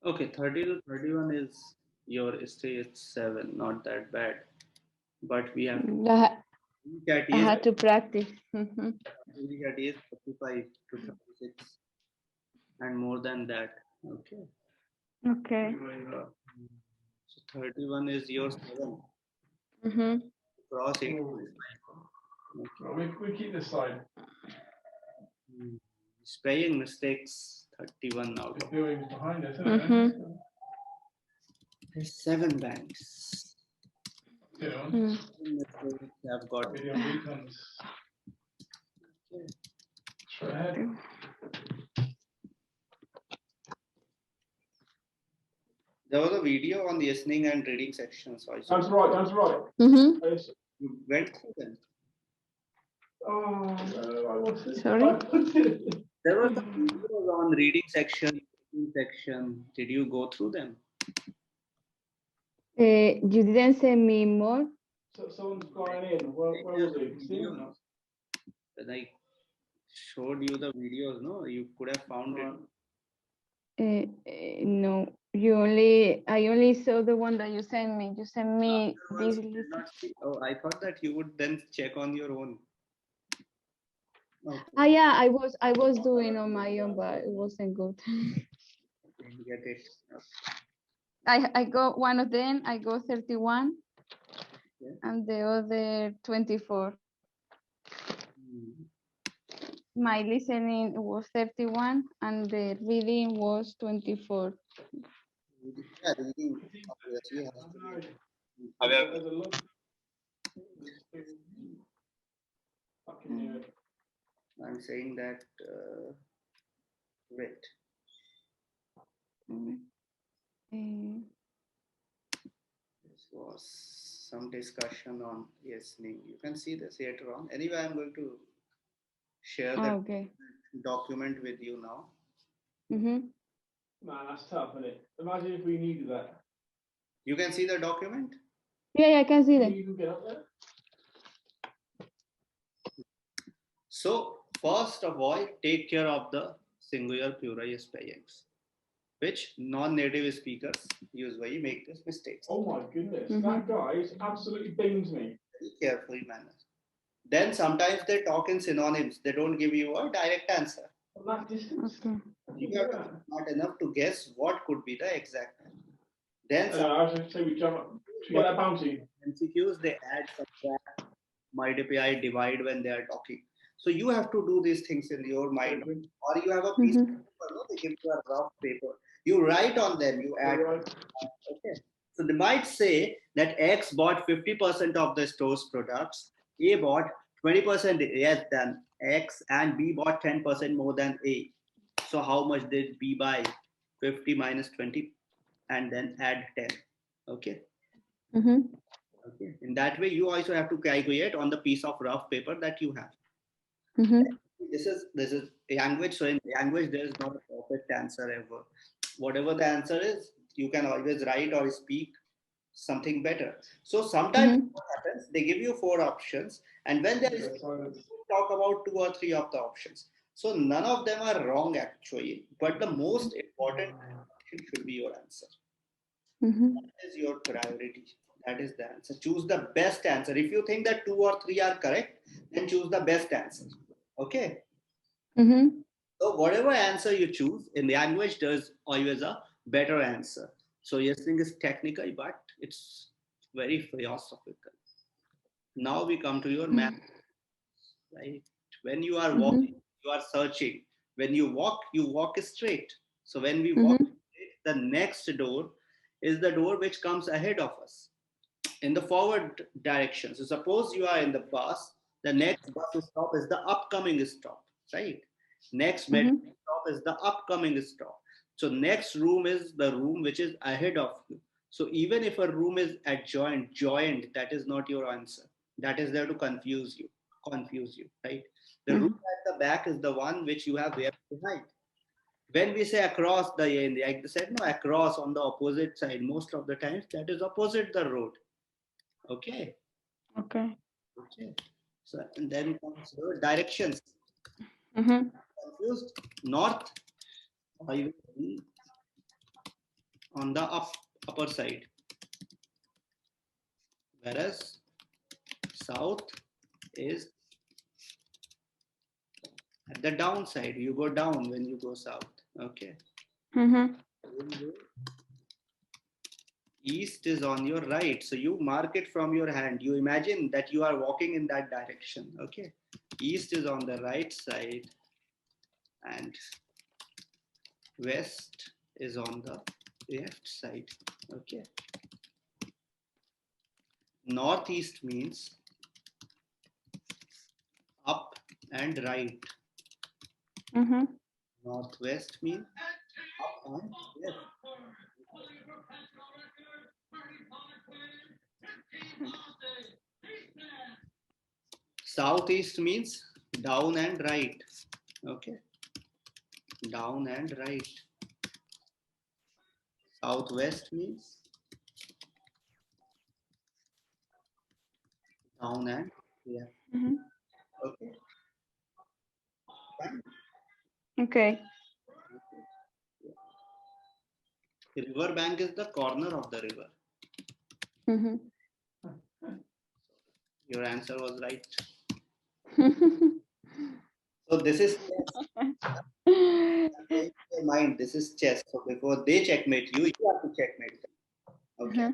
Okay, 30 to 31 is your stage 7, not that bad. But we have to I had to practice. reach at age 35 to 36 and more than that. Okay. Okay. So 31 is your 7. Cross 8. We keep this side. Spelling mistakes 31 out The of building's behind us, isn't it? 7 banks. Yeah. I've got Video weekends. Straight ahead. There was a video on the listening and reading section. So I saw That's right. Yes. you went through them. Oh, no, I watched it. Sorry? There were some videos on reading section, listening section. Did you go through them? You didn't send me more? So someone's flying in. Where was he? Steven? When I showed you the videos, no, you could have found it. No. I only saw the one that you sent me. You sent me this list. Oh, I thought that you would then check on your own. Okay. Yeah, I was doing on my own, but it wasn't good. Get it. I got one of them. I got 31, and the other 24. My listening was 31, and the reading was 24. Yeah, reading obviously has to be. I'm saying that wait. This was some discussion on listening. You can see this later on. Anyway, I'm going to share the document with you now. Man, that's tough, isn't it? Imagine if we needed that. You can see the document? Yeah, I can see that. You can get up there. So, first of all, take care of the singular plural spellings, which non-native speakers usually make these mistakes. Oh my goodness, that guy absolutely beams me. Very carefully managed. Then sometimes they talk in synonyms. They don't give you a direct answer. From that distance. Okay. You have to be smart enough to guess what could be the exact answer. Then I was say we jump up to get that bounty. MCQs, they add, subtract, multiply, divide when they are talking. So you have to do these things in your mind, or you have a piece of paper. No? They give you a rough paper. You write on them. You add. Okay. So they might say that X bought 50% of the store's products, A bought 20% less than X, and B bought 10% more than A. So how much did B buy? 50 minus 20 and then add 10. Okay. Okay. In that way, you also have to calculate on the piece of rough paper that you have. This is language. So in language, there is not a perfect answer ever. Whatever the answer is, you can always write or speak something better. So sometimes what happens, they give you 4 options, and when there is talk about 2 or 3 of the options. So none of them are wrong actually, but the most important option should be your answer. That is your priority. That is the answer. Choose the best answer. If you think that 2 or 3 are correct, then choose the best answer. Okay. So whatever answer you choose in language, there's always a better answer. So yes, thing is technical, but it's very philosophical. Now we come to your math, right? When you are walking, you are searching. When you walk straight. So when we walk straight, the next door is the door which comes ahead of us in the forward direction. So suppose you are in the bus, the next bus stop is the upcoming stop, right? Next metro stop is the upcoming stop. So next room is the room which is ahead of you. So even if a room is joined, that is not your answer. That is there to confuse you, right? The room at the back is the one which you have left behind. When we say across like they said, no, across on the opposite side, most of the times that is opposite the road. Okay. Okay. So and then comes your directions. Confused? North, I will be on the upper side, whereas south is at the downside. You go down when you go south. Okay. East is on your right, so you mark it from your hand. You imagine that you are walking in that direction. Okay. East is on the right side and west is on the left side. Okay. Northeast means up and right. Northwest means up and left. Southeast means down and right. Okay. Down and right. Southwest means down and left. Okay. Fine. Okay. River bank is the corner of the river. Your answer was right. So this is chess. Your mind, this is chess. So before they checkmate you, you have to checkmate them. Okay.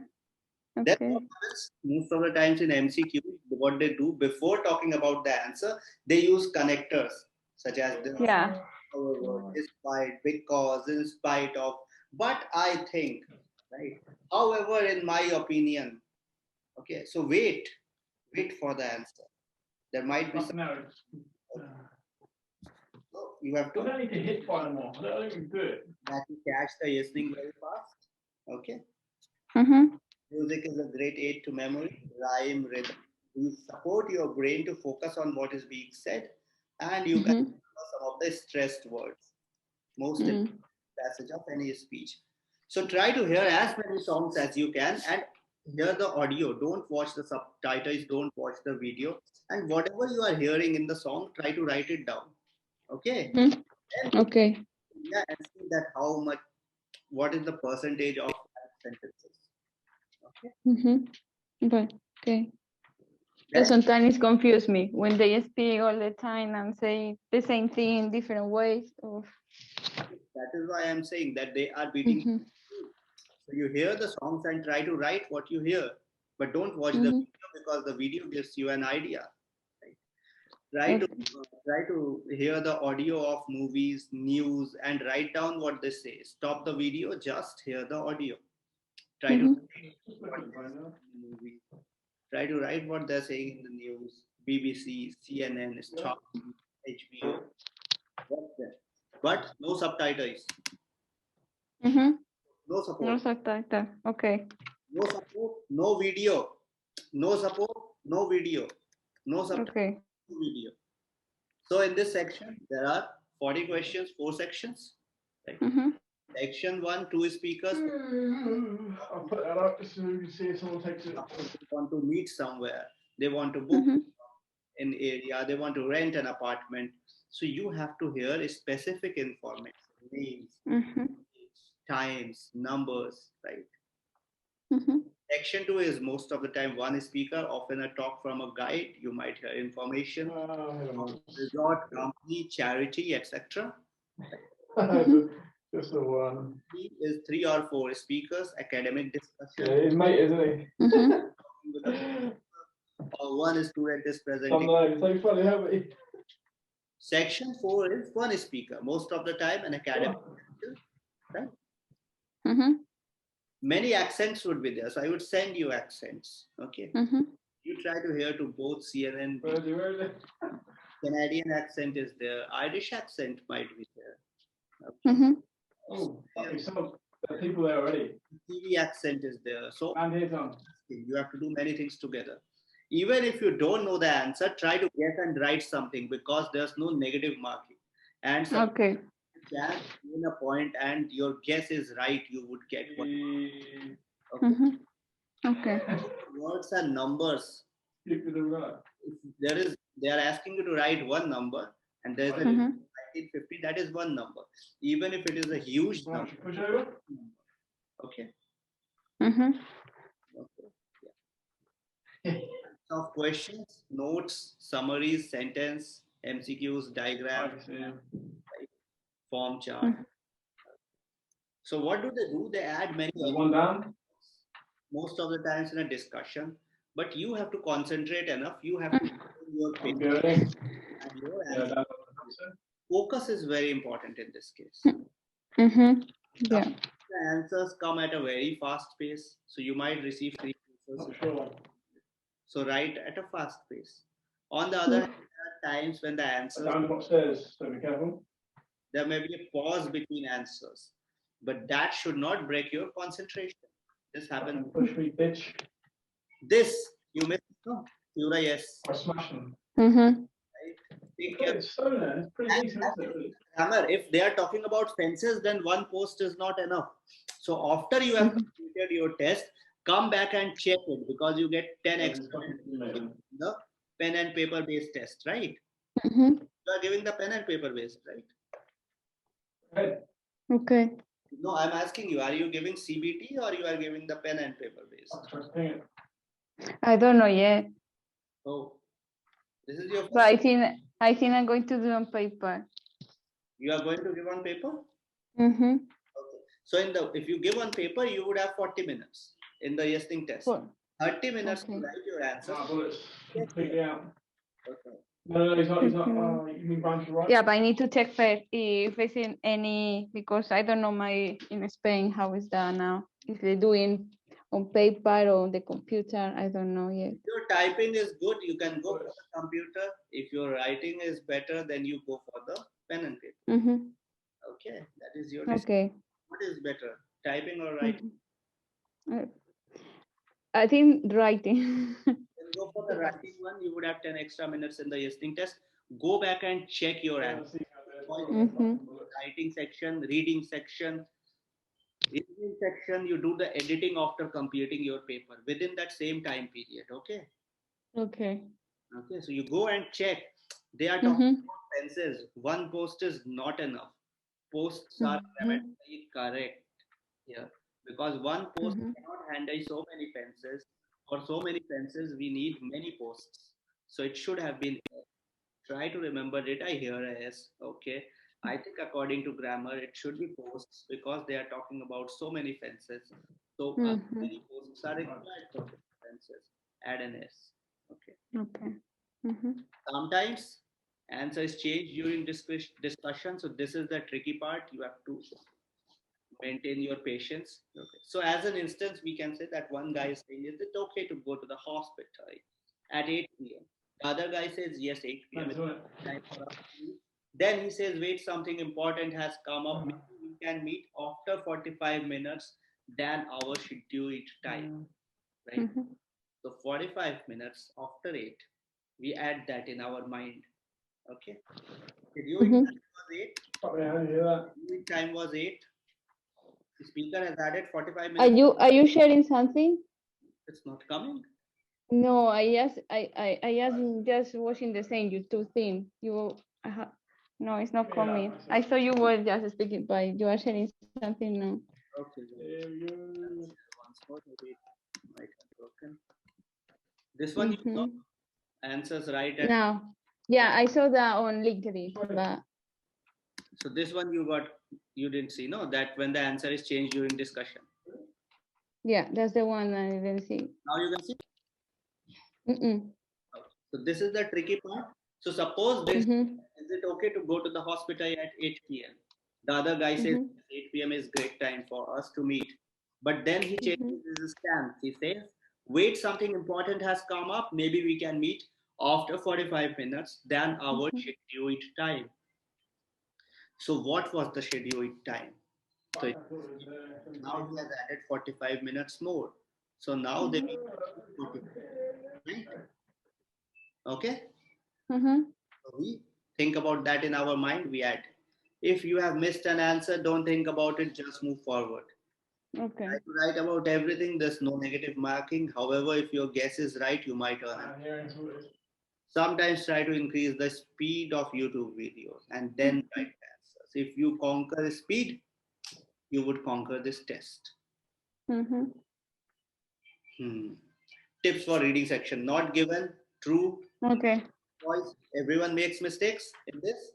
Then what happens? Most of the times in MCQ, what they do before talking about the answer, they use connectors such as this, however, despite, because, in spite of. But I think, right? However, in my opinion, okay. So wait for the answer. There might be some. So you have to. I don't need to hit by them all. I don't even do it. You have to catch the listening very fast. Okay. Music is a great aid to memory, rhyme, rhythm. You support your brain to focus on what is being said, and you can remember some of the stressed words. Most important passage of any speech. So try to hear as many songs as you can and hear the audio. Don't watch the subtitles, don't watch the video. And whatever you are hearing in the song, try to write it down. Okay? Okay. Yeah, and see that what is the percentage of sentences. Okay? Okay. But sometimes it confuses me when they speak all the time and say the same thing in different ways. That is why I'm saying that they are beating. So you hear the songs and try to write what you hear, but don't watch the video because the video gives you an idea. Right? Try to hear the audio of movies, news, and write down what they say. Stop the video, just hear the audio. Try to Just look at it right now. movie. Try to write what they're saying in the news. BBC, CNN, Star, HBO. What's there? But no subtitles. Mm-hmm. No No support. subtitle. Okay. No support. No video. No support. No video. No subtitle. Okay. No video. So in this section, there are 40 questions, 4 sections. Right? Mm-hmm. Section 1, 2 speakers. I'll put that up just so you can see if someone takes it. They want to meet somewhere. They want to book Mm-hmm. an area. They want to rent an apartment. So you have to hear specific information, names, Mm-hmm. times, numbers, right? Mm-hmm. Section 2 is most of the time one speaker, often a talk from a guide. You might hear information, resort, company, charity, etc. Just the one. 3 is 3 or 4 speakers, academic Yeah, discussion. his mate, isn't he? Mm-hmm. Or one student is Some presenting. know, so funny, haven't he? Section 4 is one speaker, most of the time an academic. Right? Mm-hmm. Many accents would be there, so I would send you accents. Okay, Mm-hmm. you try to hear to both CNN, Where is it? Canadian accent is there, Irish accent might be there. Okay. Mm-hmm. Oh, okay, so there are people there already. TV accent is there. So And here's on. you have to do many things together. Even if you don't know the answer, try to guess and write something because there's no negative marking. And some Okay. can win a point and your guess is right, you would get one. Okay. Mm-hmm. Okay. Words and numbers. Flip to the right. If they are asking you to write one number and there's a Mm-hmm. 1950, that is one number. Even if it is a huge Right, number. push over. Okay. Mm-hmm. Okay. Of questions, notes, summaries, sentence, MCQs, diagram, Right, yeah. form chart. Mhm. So what do? They add many One down. most of the times in a discussion, but you have to concentrate enough. You have to your I'm paper going. and your Yeah, answer. that's what I'm saying. Focus is very important in this case. Mm-hmm. Yeah. The answers come at a very fast pace, so you might receive 3 answers. Not sure. So write at a fast pace. On the other hand, there are times when the answers Down upstairs, so be careful. there may be a pause between answers, but that should not break your concentration. This happens. And push me, bitch. This you missed. No, Pura, yes. I smash them. Mm-hmm. Take Yeah, care. it's so there. It's pretty decent, isn't it? Really? Grammar. If they are talking about fences, then one post is not enough. So after you have completed your test, come back and check it because you get 10 extra in the pen and paper based test, right? Mm-hmm. You are giving the pen and paper based, right? Hey, Okay. No, I'm asking you, are you giving CBT or you are giving the pen and paper based? I'm trying to ping it. I don't know yet, Oh, this is your first. but I think I'm going to do on paper. You are going to give on paper? Mm-hmm. Okay. So if you give on paper, you would have 40 minutes in the listening test. Cool. 30 minutes Okay. to write your answers. Ah, bullets. Completely out. Okay. No, he's not. He's not. Mhm. You mean branch right? Yeah, but I need to check first if it's in any, because I don't know in Spain how is that now. If they're doing on paper or on the computer, I don't know yet. If your typing is good, you can go for the computer. If your writing is better, then you go for the pen and paper. Mm-hmm. Okay, that is your decision. Okay. What is better, typing or writing? I think writing. Then go for the writing one. You would have 10 extra minutes in the listening test. Go back and check your Yeah, answer. I see how Mhm. Writing section, reading section. Reading section, you do the editing after completing your paper within that same time period. Okay. Okay. Okay. So you go and check. They are talking Mm-hmm. about tenses. One post is not enough. Posts are grammatically correct here because one post Mhm. cannot handle so many fences. For so many fences, we need many posts. So it should have been. Try to remember, did I hear a S? Okay. I think according to grammar, it should be posts because they are talking about so many fences. So Mhm. many posts are required for fences. Add an S. Okay. Okay. Mm-hmm. Sometimes answers change during discussion. So this is the tricky part. You have to maintain your patience. Okay. So as an instance, we can say that one guy is saying, is it okay to go to the hospital at 8 p.m.? The other guy says, yes, 8 p.m. is time for us to meet. Then he says, wait, something important has come up. Maybe we can meet after 45 minutes than our scheduled time, right? So 45 minutes after 8, we add that in our mind. Okay. Scheduled time was 8. Scheduled time was 8. The speaker has added 45 minutes. Are you sharing something? It's not coming. No, I just watching the same YouTube thing. No, it's not coming. I thought you were just speaking, but you are sharing something now. Okay. Once more, maybe it might have broken. This one you saw answers right. Now, yeah, I saw that on LinkedIn, but so this one you didn't see, no? That when the answer is changed during discussion. yeah, that's the one I didn't see. Now you can see. So this is the tricky part. So suppose this, is it okay to go to the hospital at 8 p.m.? The other guy says 8 p.m. is great time for us to meet. But then he changes his stance. He says, wait, something important has come up. Maybe we can meet after 45 minutes than our scheduled time. So what was the scheduled time? So now he has added 45 minutes more. So now they meet 45, right? Okay? So we think about that in our mind, we add. If you have missed an answer, don't think about it, just move forward. Okay. Try to write about everything, there's no negative marking. However, if your guess is right, you might earn it. Sometimes try to increase the speed of YouTube videos and then write answers. If you conquer the speed, you would conquer this test. Tips for reading section, not given, true. Okay. Voice. Everyone makes mistakes in this.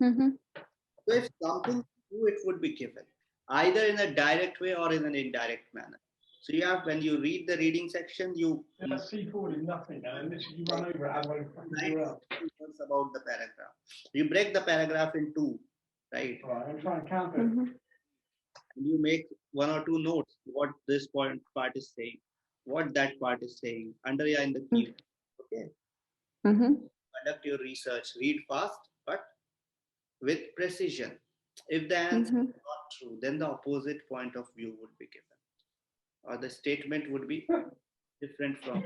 So if something true, it would be given either in a direct way or in an indirect manner. So you have, when you read the reading section, you see forward is nothing, and literally you run over it as I fucking write words about the paragraph. You break the paragraph in two, right? Right, I'm trying to count it. And you make one or two notes what this part is saying, what that part is saying, underline the key. Okay. Conduct your research. Read fast, but with precision. If the answer is not true, then the opposite point of view would be given, or the statement would be different from.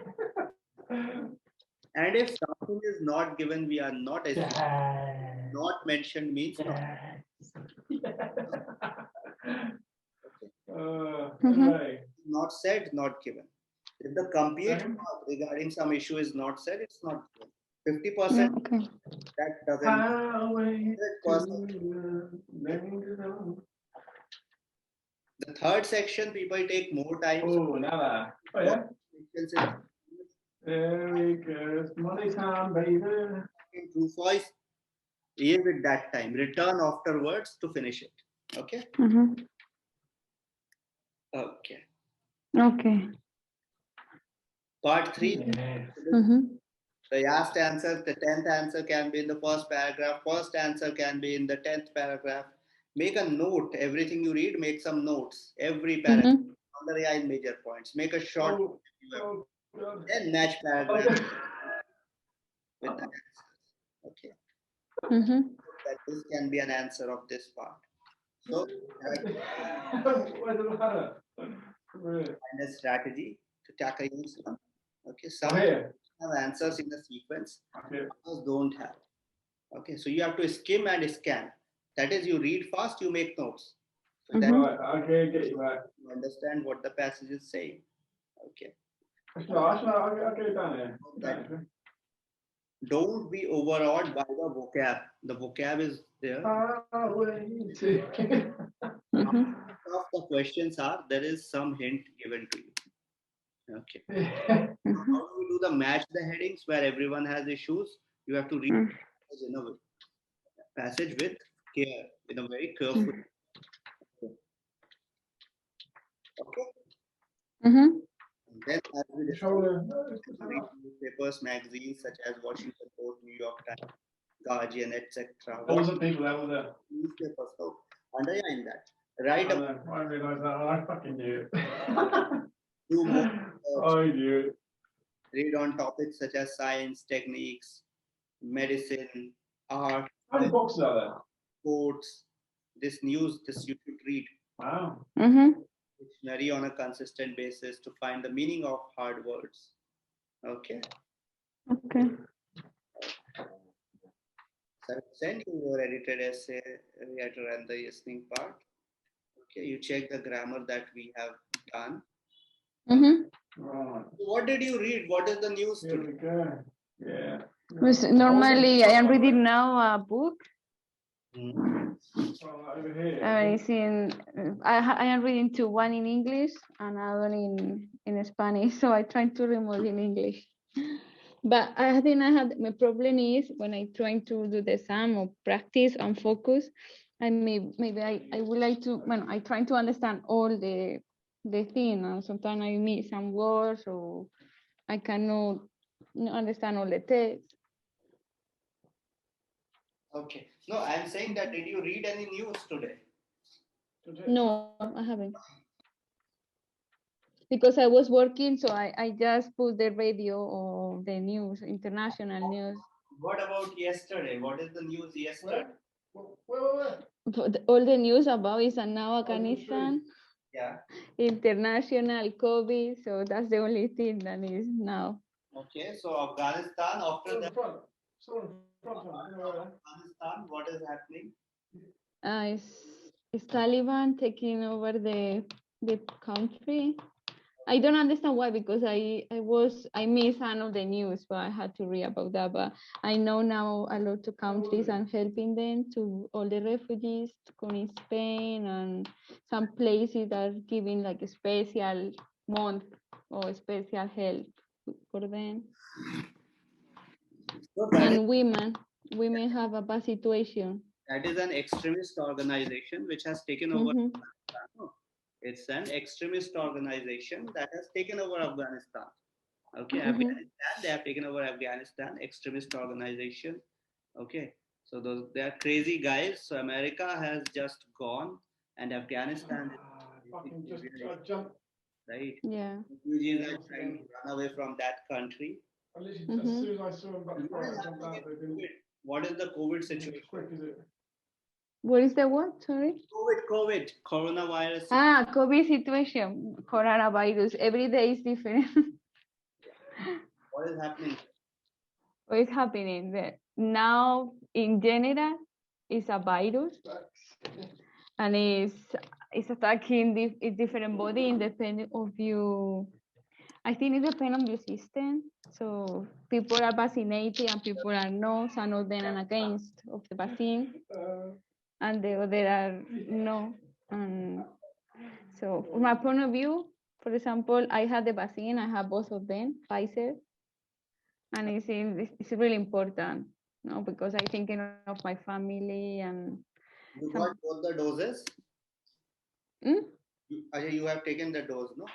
And if something is not given, we are not assuming. Not mentioned means not. Not said, not given. If the complete part regarding some issue is not said, it's not given. 50%, okay. that doesn't. 100%. The third section, people take more time. Oh, nada. Oh, yeah. Very good. Money time, baby. In true voice, here with that time. Return afterwards to finish it. Okay? Okay. Okay. Part 3. The last answer, the 10th answer can be in the first paragraph. First answer can be in the 10th paragraph. Make a note. Everything you read, make some notes. Every paragraph. Underline major points. Make a short. Then match paragraph with the answers. Okay. That this can be an answer of this part. So, find a strategy to tackle each one. Okay. Some have answers in the sequence. Others don't have. Okay. So you have to skim and scan. That is, you read fast, you make notes. So that you understand what the passage is saying. Okay. Don't be overawed by the vocab. The vocab is there. Of the questions are, there is some hint given to you. Okay. How do we do the match the headings where everyone has issues? You have to read in a passage with care, in a very careful. Okay. Then as we discuss, read newspapers, magazines such as Washington Post, New York Times, Guardian, etc. All the people that were there. Newspapers. So underline that. Write I about know, I realised that. I fucking knew it. do more I knew it. read on topics such as science, techniques, medicine, art, How many boxes are there? sports. This news, this you should read. Wow. Dictionary on a consistent basis to find the meaning of hard words. Okay. Okay. So I've sent you your edited essay, writer, and the listening part. Okay, you check the grammar that we have done. Mm-hmm. Right. What did you read? What is the news Here today? we go. Yeah. Normally, I am reading now a book. Over here. It's in. I am reading two, one in English and another in Spanish. So I try to read more in English. But I think I had my problem is when I try to do the exam or practice and focus, I maybe I would like to when I try to understand all the thing, and sometimes I miss some words or I cannot understand all the text. Okay. No, I'm saying that did you read any news today? No, I haven't. Because I was working, so I just put the radio or the news, international news. What about yesterday? What is the news yesterday? Where? But all the news about is now Afghanistan, Yeah. international COVID. So that's the only thing that is now. Okay. So Afghanistan, after Still in that, front. Still in front. Afghanistan, what is happening? Is Taliban taking over the country? I don't understand why, because I missed some of the news, but I had to read about that. But I know now a lot of countries are helping them to all the refugees to come in Spain, and some places are giving like a special month or special help for them. So that, And women have a bad situation. that is an extremist organization which has taken over. Mhm. No, it's an extremist organization that has taken over Afghanistan. Okay, Afghanistan, they have taken over Afghanistan, extremist organization. Okay, so those they are crazy guys. So America has just gone, and Afghanistan Fucking is just jump. right. Yeah. Refugees are trying to run away from that country. I literally, as soon as I saw him back What before is I jumped out, they happening in didn't. COVID? What is the COVID As situation? quick as it. What is the what? Sorry. COVID, coronavirus. COVID situation, coronavirus. Every day is different. What is happening? What is happening there? Now, in general, it's a virus, and it's attacking different body independent of you. I think it depends on your system. So people are vaccinated and people are not. Some of them are against of the vaccine, and the other are no. And so, from my point of view, for example, I had the vaccine. I have both of them, Pfizer, and it's really important, no, because I thinking of my family and. You got both the doses? Hmm? You have taken the dose, no?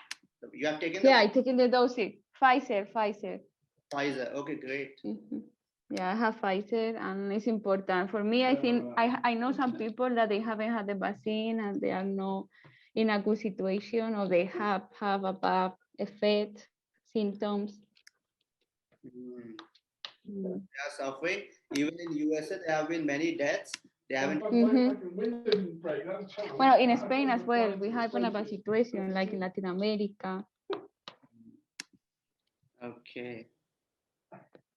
You have taken Yeah, the I taking the dosage. Pfizer. Pfizer. Okay, great. Yeah, I have Pfizer, and it's important for me. I think I know some people that they haven't had the vaccine and they are not in a good situation, or they have a bad effect, symptoms. They are suffering. Even in USA, there have been many deaths. They haven't. Well, in Spain as well, we have a bad situation, like in Latin America. Okay.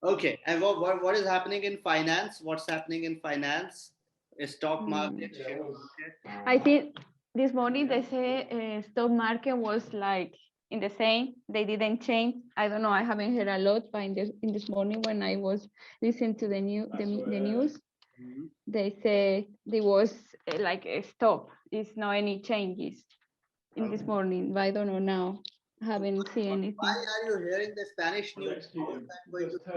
Okay. And what is happening in finance? What's happening in finance? Stock market, share market. I think this morning they say stock market was like in the same. They didn't change. I don't know. I haven't heard a lot, but in this morning when I was listening to the news, they say there was like a stop. It's not any changes in this morning. But I don't know now. I haven't seen anything. Why are you hearing the Spanish news? Just turn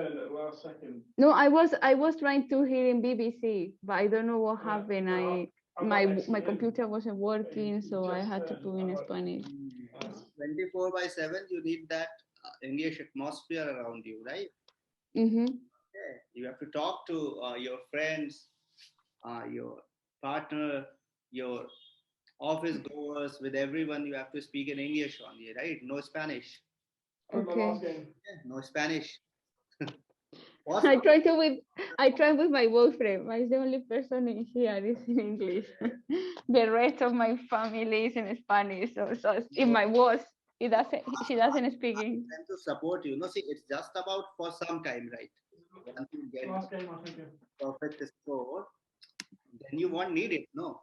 at the last second. No, I was trying to hear in BBC, but I don't know what happened. My computer wasn't working, so I had to put in Spanish. 24/7, you need that English atmosphere around you, right? Yeah. You have to talk to your friends, your partner, your office goers, with everyone, you have to speak in English only, right? No Spanish. I remember Okay. last game. Yeah, no Spanish. I tried with my boyfriend. But the only person in here is in English. The rest of my family is in Spanish. So if my boss, she doesn't speak English. Them to support you. No, see, it's just about for some time, right? Once you get Last game, I think. perfect score, then you won't need it. No,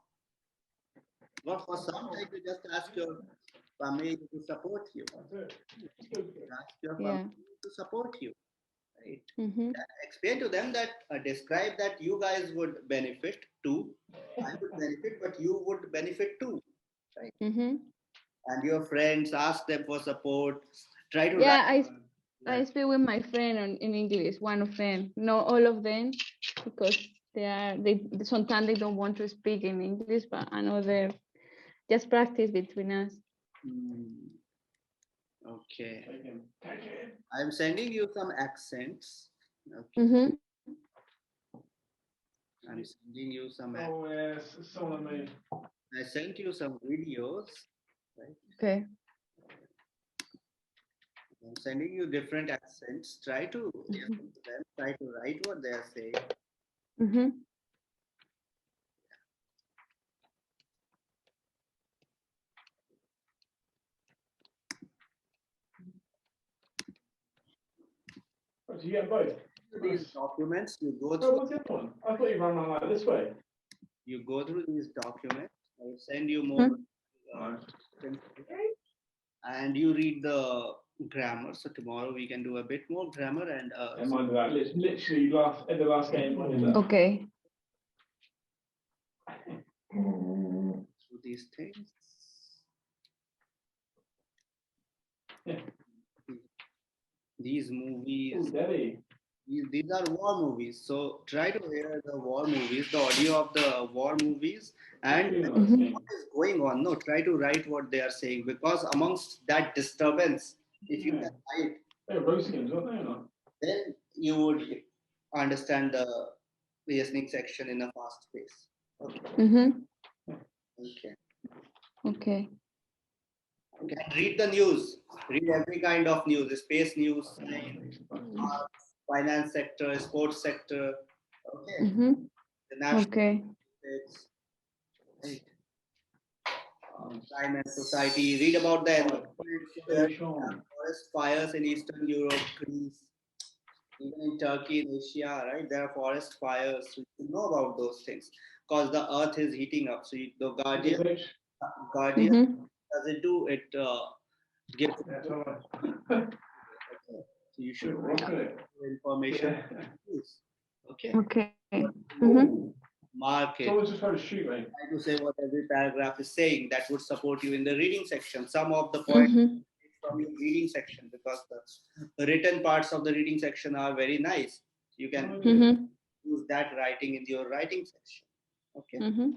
but for some time, you just ask your family to support you. That's it. It's good. Ask your Yeah. family to support you, right? Mm-hmm. Explain to them that describe that you guys would benefit too. I would benefit, but you would benefit too, right? Mm-hmm. And your friends, ask them for support. Try to Yeah, write. I speak with my friend in English, one of them, not all of them, because they sometimes they don't want to speak in English, but another just practice between us. Okay. Take him. Take him. I'm sending you some accents. Okay. Mm-hmm. I'm sending you some. Oh, yes. It's someone of me. I sent you some videos. Right. Okay. I'm sending you different accents. Try to listen to them. Try to write what they are saying. Mm-hmm. Oh, so you get both? These documents, you go Oh, through. what's the other one? I thought you ran around like this way. You go through these documents. I'll send you more. Right. And you read the grammar. So tomorrow we can do a bit more grammar and Yeah, mind that. Literally in the last game, I did that. Okay. through these things. Yeah. These movies, Ooh, Daddy. these are war movies. So try to hear the war movies, the audio of the war movies, and Mhm. what is going on. No, try to write what they are saying, because amongst that disturbance, if you can write, They're roast games, weren't they? Or not? then you would understand the listening section in a fast pace. Okay. Mm-hmm. Okay. Okay. Okay. Read the news. Read every kind of news. Space news, science, finance sector, sports sector. Okay. Mm-hmm. The national Okay. politics, right? Time and society. Read about the environment, forest fires in Eastern Europe, Greece, even in Turkey, in Asia, right? There are forest fires. So you know about those things because the earth is heating up. So the Guardian Mm-hmm. does it do? It gives Yeah, totally. okay. So you should read information. Okay. Okay. Mm-hmm. Mark it. Someone's just trying to shoot me. Try to say what every paragraph is saying. That would support you in the reading section. Some of the points Mm-hmm. from your reading section, because the written parts of the reading section are very nice. You can Mm-hmm. use that writing in your writing section. Okay. Mm-hmm.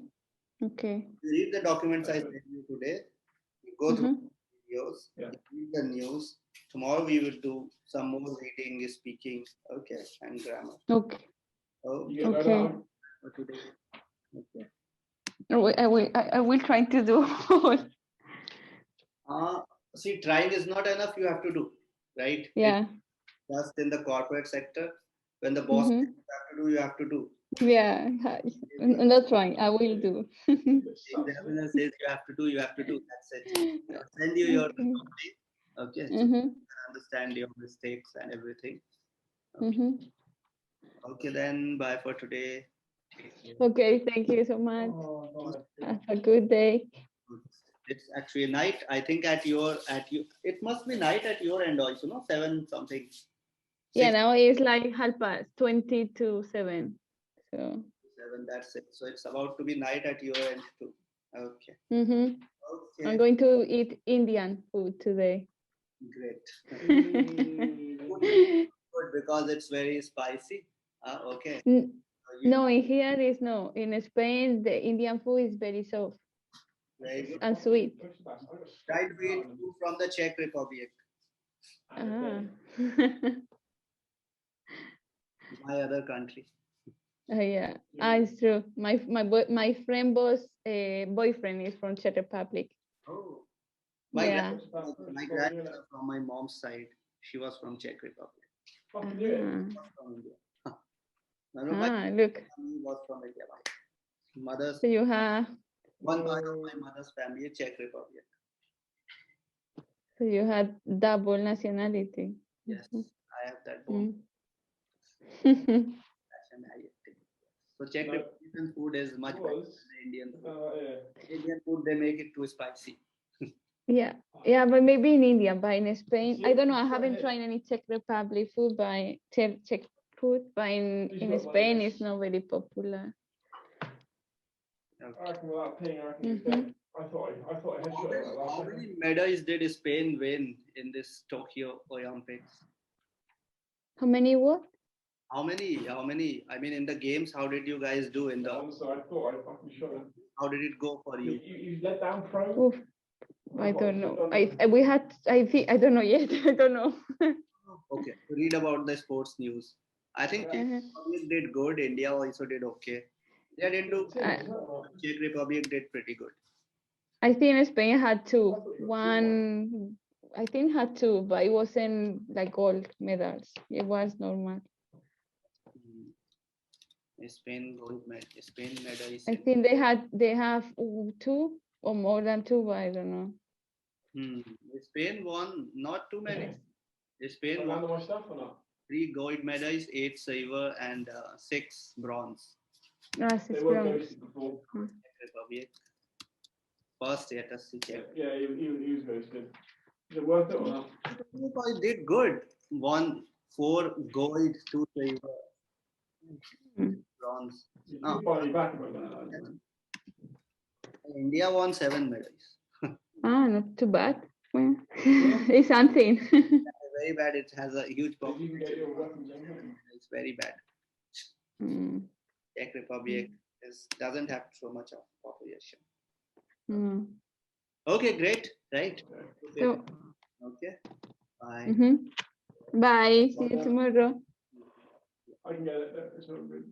Okay. You read the documents I sent you today. You go through videos. Yeah. You read the news. Tomorrow we will do some more reading, speaking, okay, and grammar. Okay. Oh, You get Okay. that? for today. Okay. I will try to do. See, trying is not enough. You have to do, right? Yeah. Just in the corporate sector, when the boss Mm-hmm. says you have to do, you have to do. Yeah. And that's fine. I will do. The examiner says you have to do, you have to do. That's it. I'll send you your complete. Okay. So Mm-hmm. you can understand your mistakes and everything. Okay. Mm-hmm. Okay, then bye for today. Okay. Thank you so much. Oh, Have a good day. It's actually night. I think at you. It must be night at your end also, no? 7 something. Yeah. 6, Now it's like 20 to 7. So. 7. That's it. So it's about to be night at your end too. Okay. Mm-hmm. Okay. I'm going to eat Indian food today. Great. N- Good, because it's very spicy. Okay. no, in here is no. In Spain, the Indian food is very soft Very good. and sweet. Try to eat food from the Czech Republic, Ah. my other country. Yeah, it's true. My friend boyfriend is from Czech Republic. Oh, Yeah. my grandmother from my mom's side, she was from Czech Republic. Fucking do it. From India. None of my Look. family was from India. My mother's So you have one part of my mother's family is Czech Republic. so you had double nationality. Yes, I have that bone. So Czech Republican food is much better than the Indian food. Indian food, they make it too spicy. Yeah, but maybe in India, but in Spain, I don't know. I haven't tried any Czech Republic food, but Czech food, but in Spain, it's not very popular. I reckon without peeing, I reckon he was dead. I thought I had shot that last How second. many medals did Spain win in this Tokyo Olympics? How many what? How many? I mean, in the games, how did you guys do in the? Honestly, I thought I fucking shot him. How did it go for you? You let down throw? Oof, I don't know. I think I don't know yet. I don't know. Okay, read about the sports news. I think Czech Republic did good. India also did okay. They didn't do. Czech Republic did pretty good. I think Spain had two. One, I think had two, but it wasn't like gold medals. It was normal. Spain gold medal. Spain medal is. I think they have two or more than two, but I don't know. Spain won not too many. Spain Won won my stuff or not? 3 gold medals, 8 silver, and 6 bronze. They were ghosted before. Republic. First status to check. Yeah, he was ghosted. Is it worth it or not? They did good. Won 4 gold, 2 silver, bronze. You finally back about that. India won 7 medals. Not too bad. Well, it's something. Very bad. It has a huge You problem. can get your weapons anyway. It's very bad. Czech Republic doesn't have so much of population. Okay, great. Right. So, Okay. Bye. Bye. See you tomorrow. I can get it. It's not good.